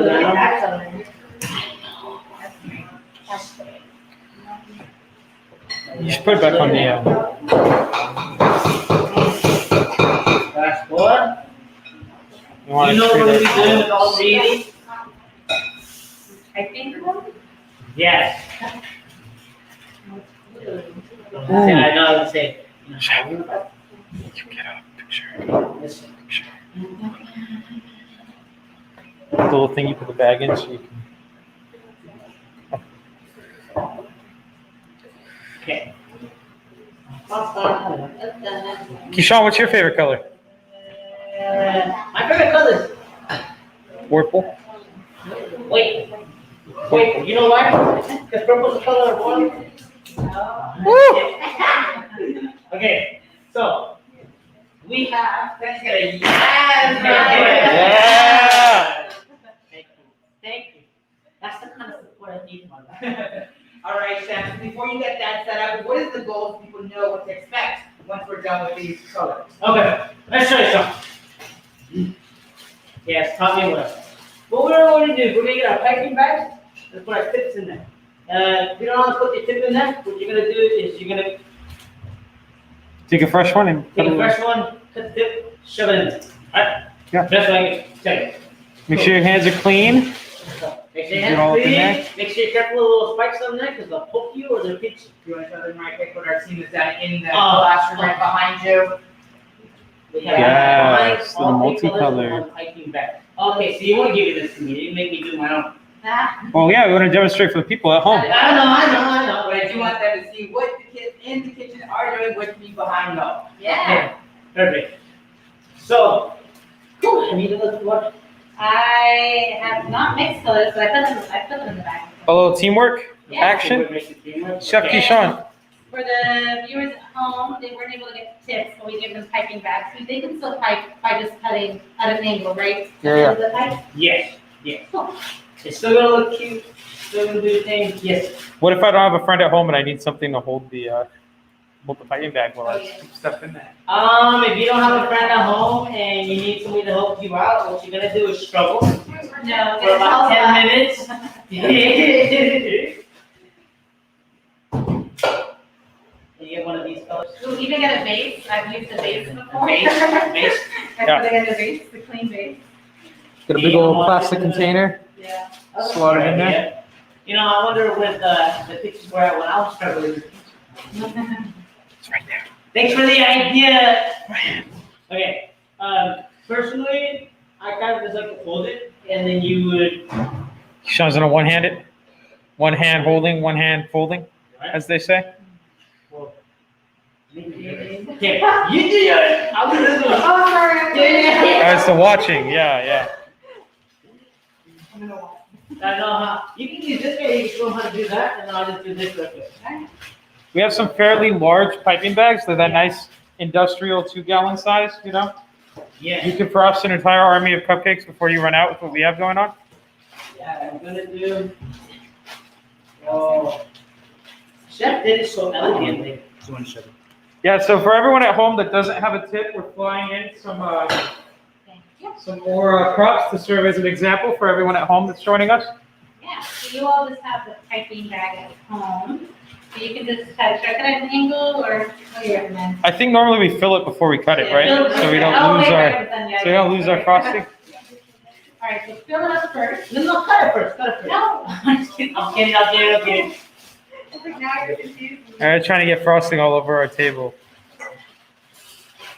that's on there. You should put it back on the. That's what. You want You know to what we're treat doing with all these? I think. Yes. Yeah, I know. I would say. You get a This one. The little thing you put the bag in so you can. Okay. Keyshawn, what's your favorite color? My favorite colors. Purple. Wait, you know why? Because purple's the color of water. Okay, so we have. That's gonna Yeah. Thank you. That's the kind of support I need in my life. All right, Chef. Before you get that set up, what is the goal so people know what to expect once we're done with these colors? Okay, let's show you something. Yes, taught me what. What we're going to do is we're going to get our piping bags and put our tips in there. If you don't want to put your tip in there, what you're going to do is you're going to Take a fresh one and take a fresh one, cut the tip, shove it in there. Alright? Yeah. Best way I can tell you. make sure your hands are clean. Make sure your Get all hands up in there. clean. Make sure you're careful with little spikes on there because they'll poke you or they'll pinch you. You want to show them right quick what our team has done in the Oh. classroom right behind you? We have Yes, all the three colors in multicolored. one piping bag. Okay, so you want to give me this to me. You make me do my own. Well, yeah, we want to demonstrate for the people at home. I know. But I do want them to see what the kids in the kitchen are doing with me behind them. Yeah. Perfect. So, cool. I need to look what. I have not mixed colors, but I put them in the bag. A little teamwork, Yeah. action. Chef Okay. Keyshawn. For the viewers at home, they weren't able to get tips, but we gave them piping bags. So they can still pipe by just cutting at an angle, right? Yeah. The pipe. Yes. Yes. Cool. It's still gonna look cute. Still gonna do the thing. Yes. What if I don't have a friend at home and I need something to hold the piping bag while I keep stuff in there? If you don't have a friend at home and you need somebody to help you out, what you're gonna do is struggle No, for about 10 minutes. And you get one of these colors. We'll even get a vase. I've used a vase before. Vase. I put it in a vase, the clean vase. Get a big old plastic container. Yeah. Slot it in there. You know, I wonder when the pictures were at when I was struggling. It's right there. Thanks for the idea. Okay. Personally, I kind of just like to fold it, and then you would. Keyshawn's gonna one-handed. One hand holding, one hand folding, as they say. Okay, you do yours. I'll do this one. Oh, sorry. As to watching, yeah. I know how. You can use this way. You can show them how to do that, and then I'll just do this real quick. We have some fairly large piping bags. They're that nice industrial 2-gallon size, you know? Yeah. You could perhaps an entire army of cupcakes before you run out with what we have going on. Yeah, I'm gonna do. Oh, Chef did it so elegantly. Yeah, so for everyone at home that doesn't have a tip, we're flying in some more props to serve as an example for everyone at home that's joining us. Yeah, so you all just have the piping bag at home. So you can just kind of check it at an angle, or what do you recommend? I think normally we fill it before we cut it, right? So we don't lose our frosting. All right, so fill it up first. No, cut it first. Cut it first. No. I'm just kidding. I'm kidding. Now you're confused. All right, trying to get frosting all over our table.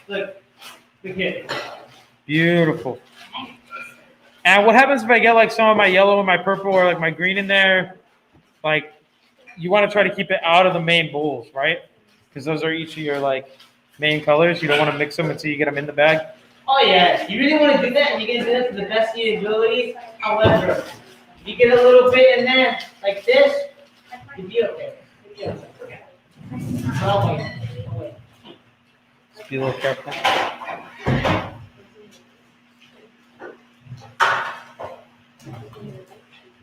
Look here. Beautiful. And what happens if I get like some of my yellow and my purple or like my green in there? Like, you want to try to keep it out of the main bowls, right? Because those are each of your like main colors. You don't want to mix them until you get them in the bag. Oh yeah, you really want to do that, and you're gonna do it to the best of your ability. However, if you get a little bit in there like this, you'll be okay. Oh wait. Just be a little careful.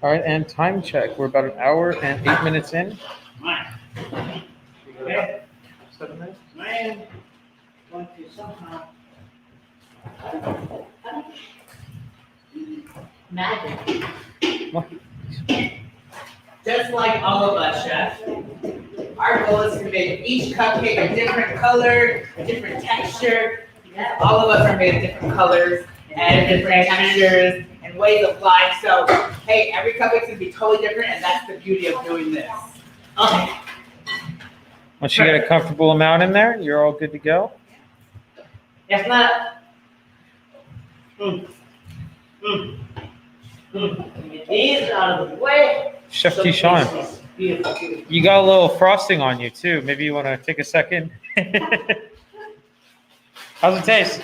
All right, and time check. We're about 1 hour and 8 minutes in. Right. Okay. 7 minutes. Man, going to somehow. Magic. Just like all of us, Chef, our goal is to make each cupcake a different color, a different texture. All of us are made of different colors and different textures and ways of life. So, hey, every cupcake's gonna be totally different, and that's the beauty of doing this. Okay. Once you get a comfortable amount in there, you're all good to go. It's not. Get these out of the way. Chef So Keyshawn, this is beautiful, beautiful. you got a little frosting on you too. Maybe you want to take a second. How's it taste?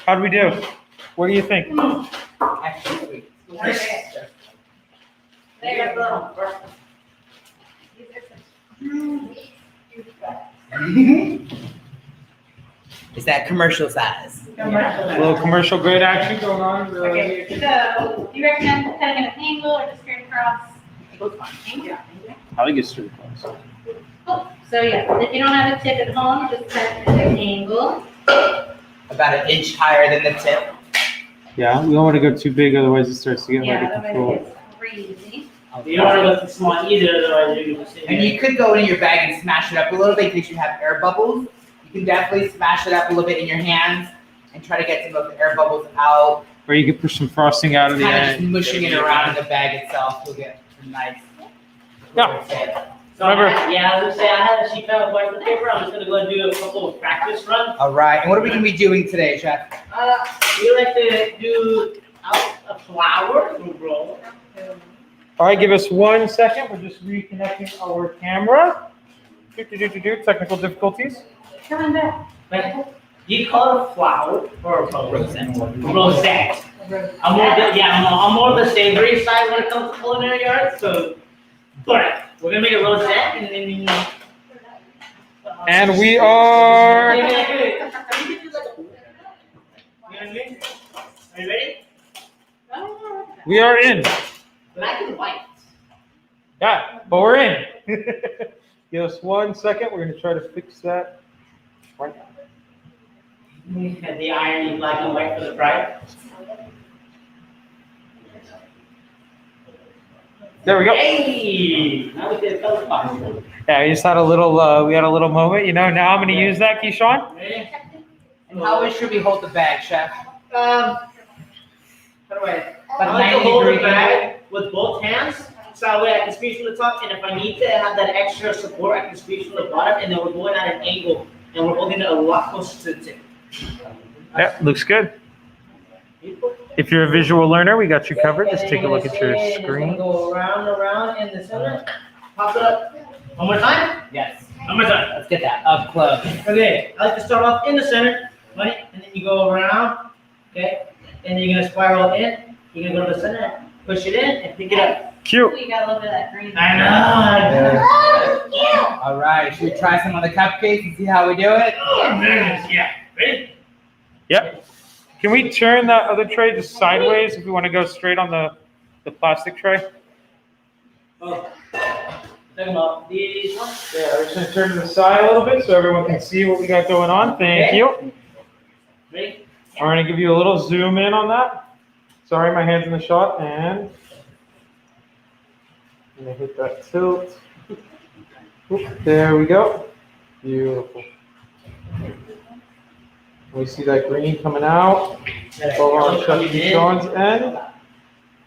How do we do? What do you think? Actually, There you go. These are some Is that commercial size? A little commercial grade action going on. Okay, so do you recommend cutting at an angle or just straight across? Angle. I think it's straight across. Oh, so yeah, if you don't have a tip at home, just cut at an angle. About an inch higher than the tip. Yeah, we don't want to go too big, otherwise it starts to get Yeah, hard to control. otherwise it's crazy. You don't want to go too small either, otherwise you're going to sit And you could go in your bag and smash it up a little bit because you have air bubbles. You can definitely smash it up a little bit in your hands and try to get some of the air bubbles out. Or you could push some frosting out of the Kind of just end. mushing it around in the bag itself. You'll get some nice. Yeah. So yeah, I was gonna say I had a sheet metal parchment paper. I'm just gonna go and do a couple of practice runs. All right. And what are we going to be doing today, Chef? We like to do out a flour roll. All right, give us 1 second. We're just reconnecting our camera. Technical difficulties. Come on back. But you call it a flour or a rosette? Rosette. I'm more of the savory side when it comes to culinary arts. So, but we're gonna make a rosette and then you know. And we are. You know what I mean? Are you ready? We are in. Black and white. Yeah, but we're in. Give us 1 second. We're gonna try to fix that. Right now. And the irony, black and white for the bride. There we go. Hey! Now we did a color box. Yeah, we just had a little. We had a little moment. You know. Now I'm gonna use that, Keyshawn. Ready? And how should we hold the bag, Chef? How do I? I About like to 90 hold the degree bag with both hands, so that way I can squeeze from the top, and if I need to have that extra support, I can squeeze from the bottom, and then we're going at an angle, and we're holding it a lot closer to the tip. Yeah, looks good. If you're a visual learner, we got you covered. Just take a look at your screen. Go around in the center. Pop it up. One more time. Yes. One more time. Let's get that up close. Okay. I like to start off in the center, right? And then you go around. Okay. And then you're gonna spiral in. You're gonna go to the center, push it in, and pick it up. Cute. You got a little bit of that green. I know. All right. Should we try some of the cupcakes and see how we do it? Oh, man. Yeah. Ready? Yep. Can we turn that other tray just sideways if we want to go straight on the plastic tray? Oh. Talking about these ones. Yeah, we're just gonna turn to the side a little bit so everyone can see what we got going on. Thank Okay. you. Ready? I'm gonna give you a little zoom in on that. Sorry, my hand's in the shot, and I'm gonna hit that tilt. Oop, there we go. Beautiful. We see that green coming out. Go on Chef Keyshawn's end.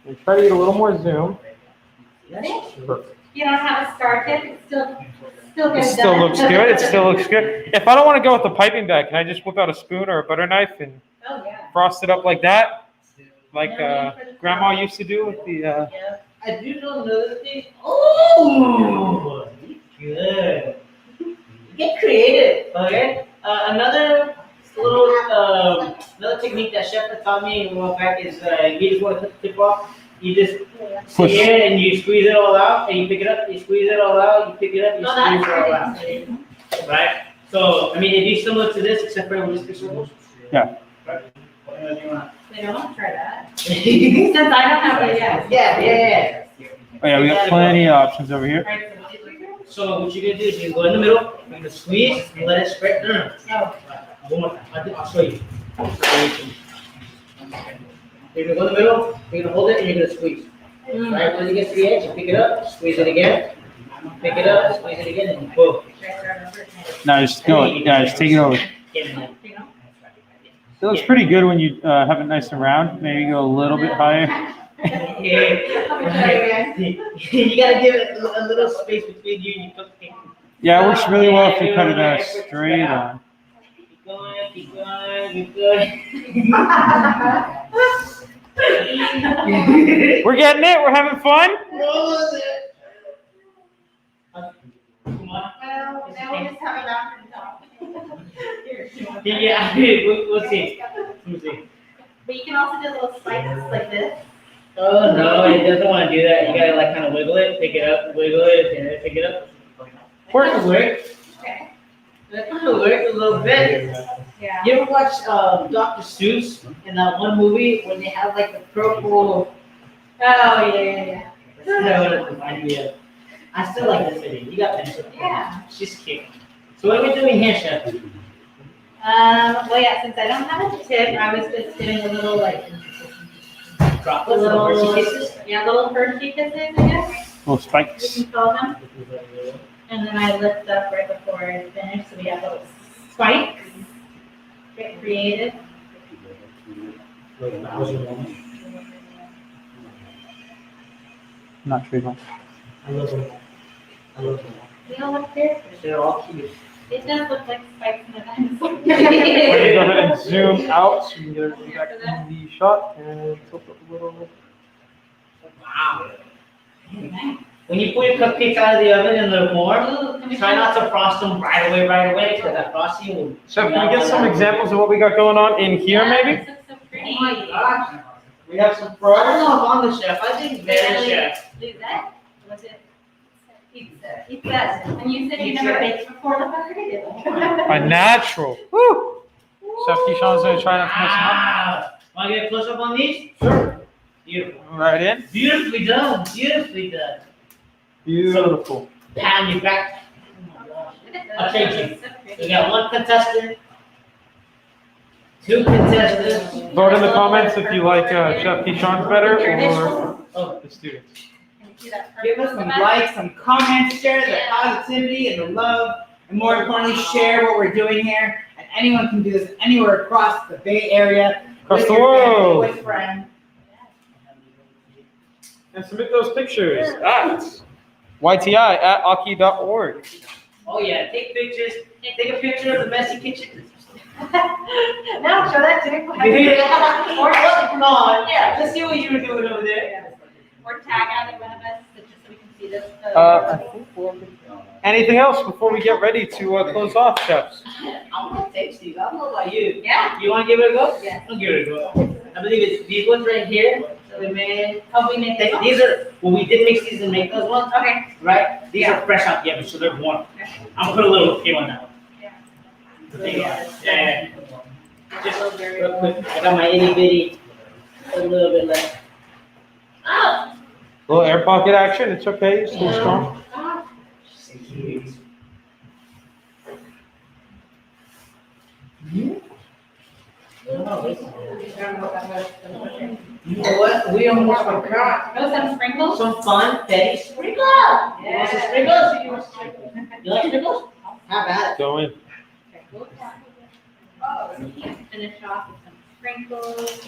And try to get a little more zoom. Perfect. You don't have a star tip, it's still good. It still looks good. It still looks good. If I don't want to go with the piping bag, can I just whip out a spoon or a butter knife and Oh, yeah. frost it up like that? Like Grandma used to do with the. Yeah. I do know another thing. Oh, good. Get creative, okay? Another little another technique that Chef had taught me a while back is you just want to cut the tip off. You just Push. sit here and you squeeze it all out, and you pick it up. You squeeze it all out. You pick it up. You squeeze it all out. Right. So I mean, it'd be similar to this, except for whisker circles. Yeah. Right. They don't want to try that. Since I don't have it yet. Yeah. Oh yeah, we got plenty of options over here. Right, So what you're gonna do is you go in the middle, you're gonna squeeze and let it spread. No. Oh. One more time. I'll show you. You're gonna go in the middle, you're gonna hold it, and you're gonna squeeze. Right, when you get to the edge, you pick it up, squeeze it again, pick it up, squeeze it again, and boom. Now just go. Yeah, just take it over. It looks pretty good when you have it nice and round. Maybe go a little bit higher. You gotta give it a little space between you and your cupcake. Yeah, it works really well if you cut it straight on. Keep going, you good. We're getting it. We're having fun. Roll with it. Come on. Well, now we just have a doctor to talk. Yeah, we'll see. We'll see. But you can also do little spikes like this. Oh no, it doesn't want to do that. You gotta like kind of wiggle it, pick it up, wiggle it, and then pick it up. Work. Okay. That kind of work a little bit. Yeah. You ever watch Dr. Seuss in that one movie when they have like the purple? Oh, yeah. That's kind of what it reminds me of. I still like this video. You got pencil. Yeah. She's cute. So what are we doing here, Chef? Well, yeah, since I don't have a tip, I was just doing a little like Droplets, little Hershey kisses. Yeah, little Hershey kisses, I guess Little you spikes. can call them. And then I lift up right before I finish, so we have little spikes. Get creative. Not trademark. I love them. I love them. They all look good. They're all cute. It does look like spikes in the dinosaur. We're gonna go ahead and zoom out so you can get everything back in the shot and tilt up a little. Wow. Nice. When you pull your cupcakes out of the oven and they're warm, Ooh, can we try not to frost them right away, because that frosting will. Chef, can we get some examples of what we got going on in here, maybe? This looks so pretty. Oh my gosh. We have some I don't fries. know if I'm the chef. I think Van's chef. Lizette? Was it? Pizza. Pizza. And you said you never baked before. Look how pretty it is. A natural. Woo! Chef Keyshawn's gonna try not to mess Wow. Want to get a close up on these? them up. Sure. Beautiful. Right in. Beautifully done. Beautifully done. Beautiful. Pound you back. I'll change it. So pretty. We got one contestant. Two contestants. Vote in the comments if you like Chef Keyshawn's better or Oh, the students. Can you see that Give us some likes, some comments, share the positivity and the love, and more importantly, share what we're doing here. And anyone can do this anywhere across the Bay Area. Across with the your family, world. with friends. And submit those pictures at YTI@aki.org. oh yeah. Take pictures. Take a picture of the messy kitchen. No, show that too. Or come on. Yeah. Let's see what you were doing over there. Or tag either one of us just so we can see this. Anything else before we get ready to close off, chefs? I want to taste these. I don't know about you. Yeah. You want to give it a go? Yeah. I'll give it a go. I believe it's these ones right here. So we made. Oh, we make this one? These are, well, we did mix these and make those ones, Okay. right? These are fresh out the oven, so they're warm. I'll put a little cream on that one. Yeah. Just real quick, I got my itty bitty, a little bit left. Oh! Little air pocket action. It's okay. It's still strong. You know what? We almost forgot. Oh, some sprinkles? Some fun, petty sprinkles. You want some sprinkles? You like sprinkles? How about it? Go in. Okay, we'll finish off with some sprinkles.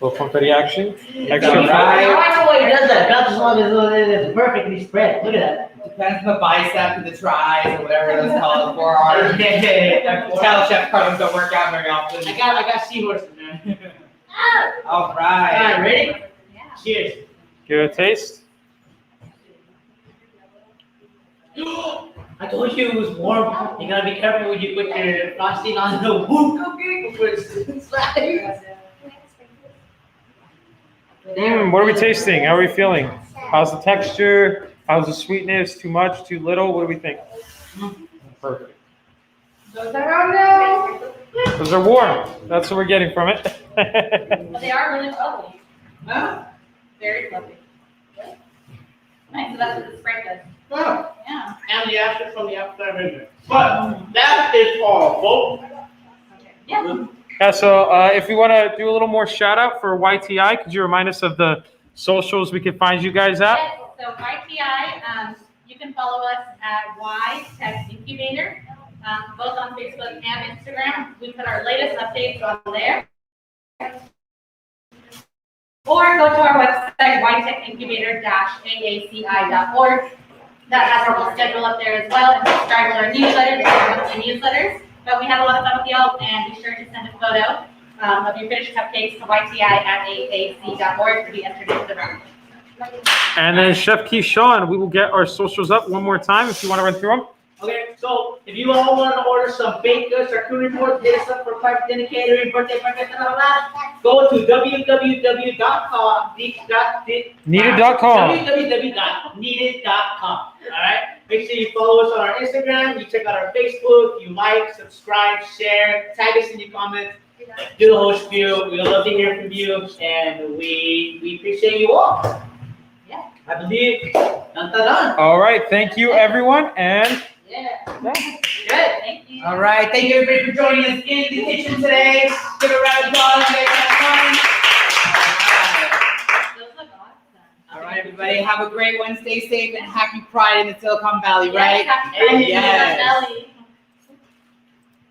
Little confetti action. Extra Right. fry. I know why he does that. Not just long as it's perfectly spread. Look at that. Depends on the bicep and the tris or whatever it's called, forearm. Yeah. Tell Chef Carlos don't work out very often. I got seahorse in there. All All right. right, ready? Yeah. Cheers. Give it a taste. I told you it was warm. You gotta be careful when you put your frosting on the whoop cookie before it's sliding. What are we tasting? How are we feeling? How's the texture? How's the sweetness? Too much? Too little? What do we think? Perfect. Those are on now. Those are warm. That's what we're getting from it. But they are really lovely. Huh? Very lovely. Nice, so that's what the spread does. Oh. Yeah. And the acid from the outside ribbon. But that is all, folks. Okay. Yeah. Yeah, so if we want to do a little more shout out for YTI, could you remind us of the socials we could find you guys at? Yes, so YTI, you can follow us at Y Tech Incubator, both on Facebook and Instagram. We put our latest updates on there. Or go to our website, ytechincubator-aaci.org. that has our whole schedule up there as well. And subscribe to our newsletter, to our monthly newsletters. But we have a lot of fun with y'all, and be sure to send a photo of your finished cupcakes to YTI@aac.org to be entered into the round. And then Chef Keyshawn, we will get our socials up one more time if you want to run through them. Okay, so if you all want to order some baked goods, charcuterie boards, hit us up for private dinner catering, birthday, go to www.com. www.needed.com. All right. Make sure you follow us on our Instagram. You check out our Facebook. You like, subscribe, share, tag us in your comments. Do the whole spiel. We love to hear from you, and we appreciate you all. Yeah. I believe. Dun. All right. Thank you, everyone. And Yeah. Good. Thank you. All right. Thank you everybody for joining us in the kitchen today. Give a round of applause. Make it fun. Those look awesome. All right, everybody. Have a great one. Stay safe and happy Pride in the Silicon Valley, right? Yes, happy Friday, Yes. Silicon Valley.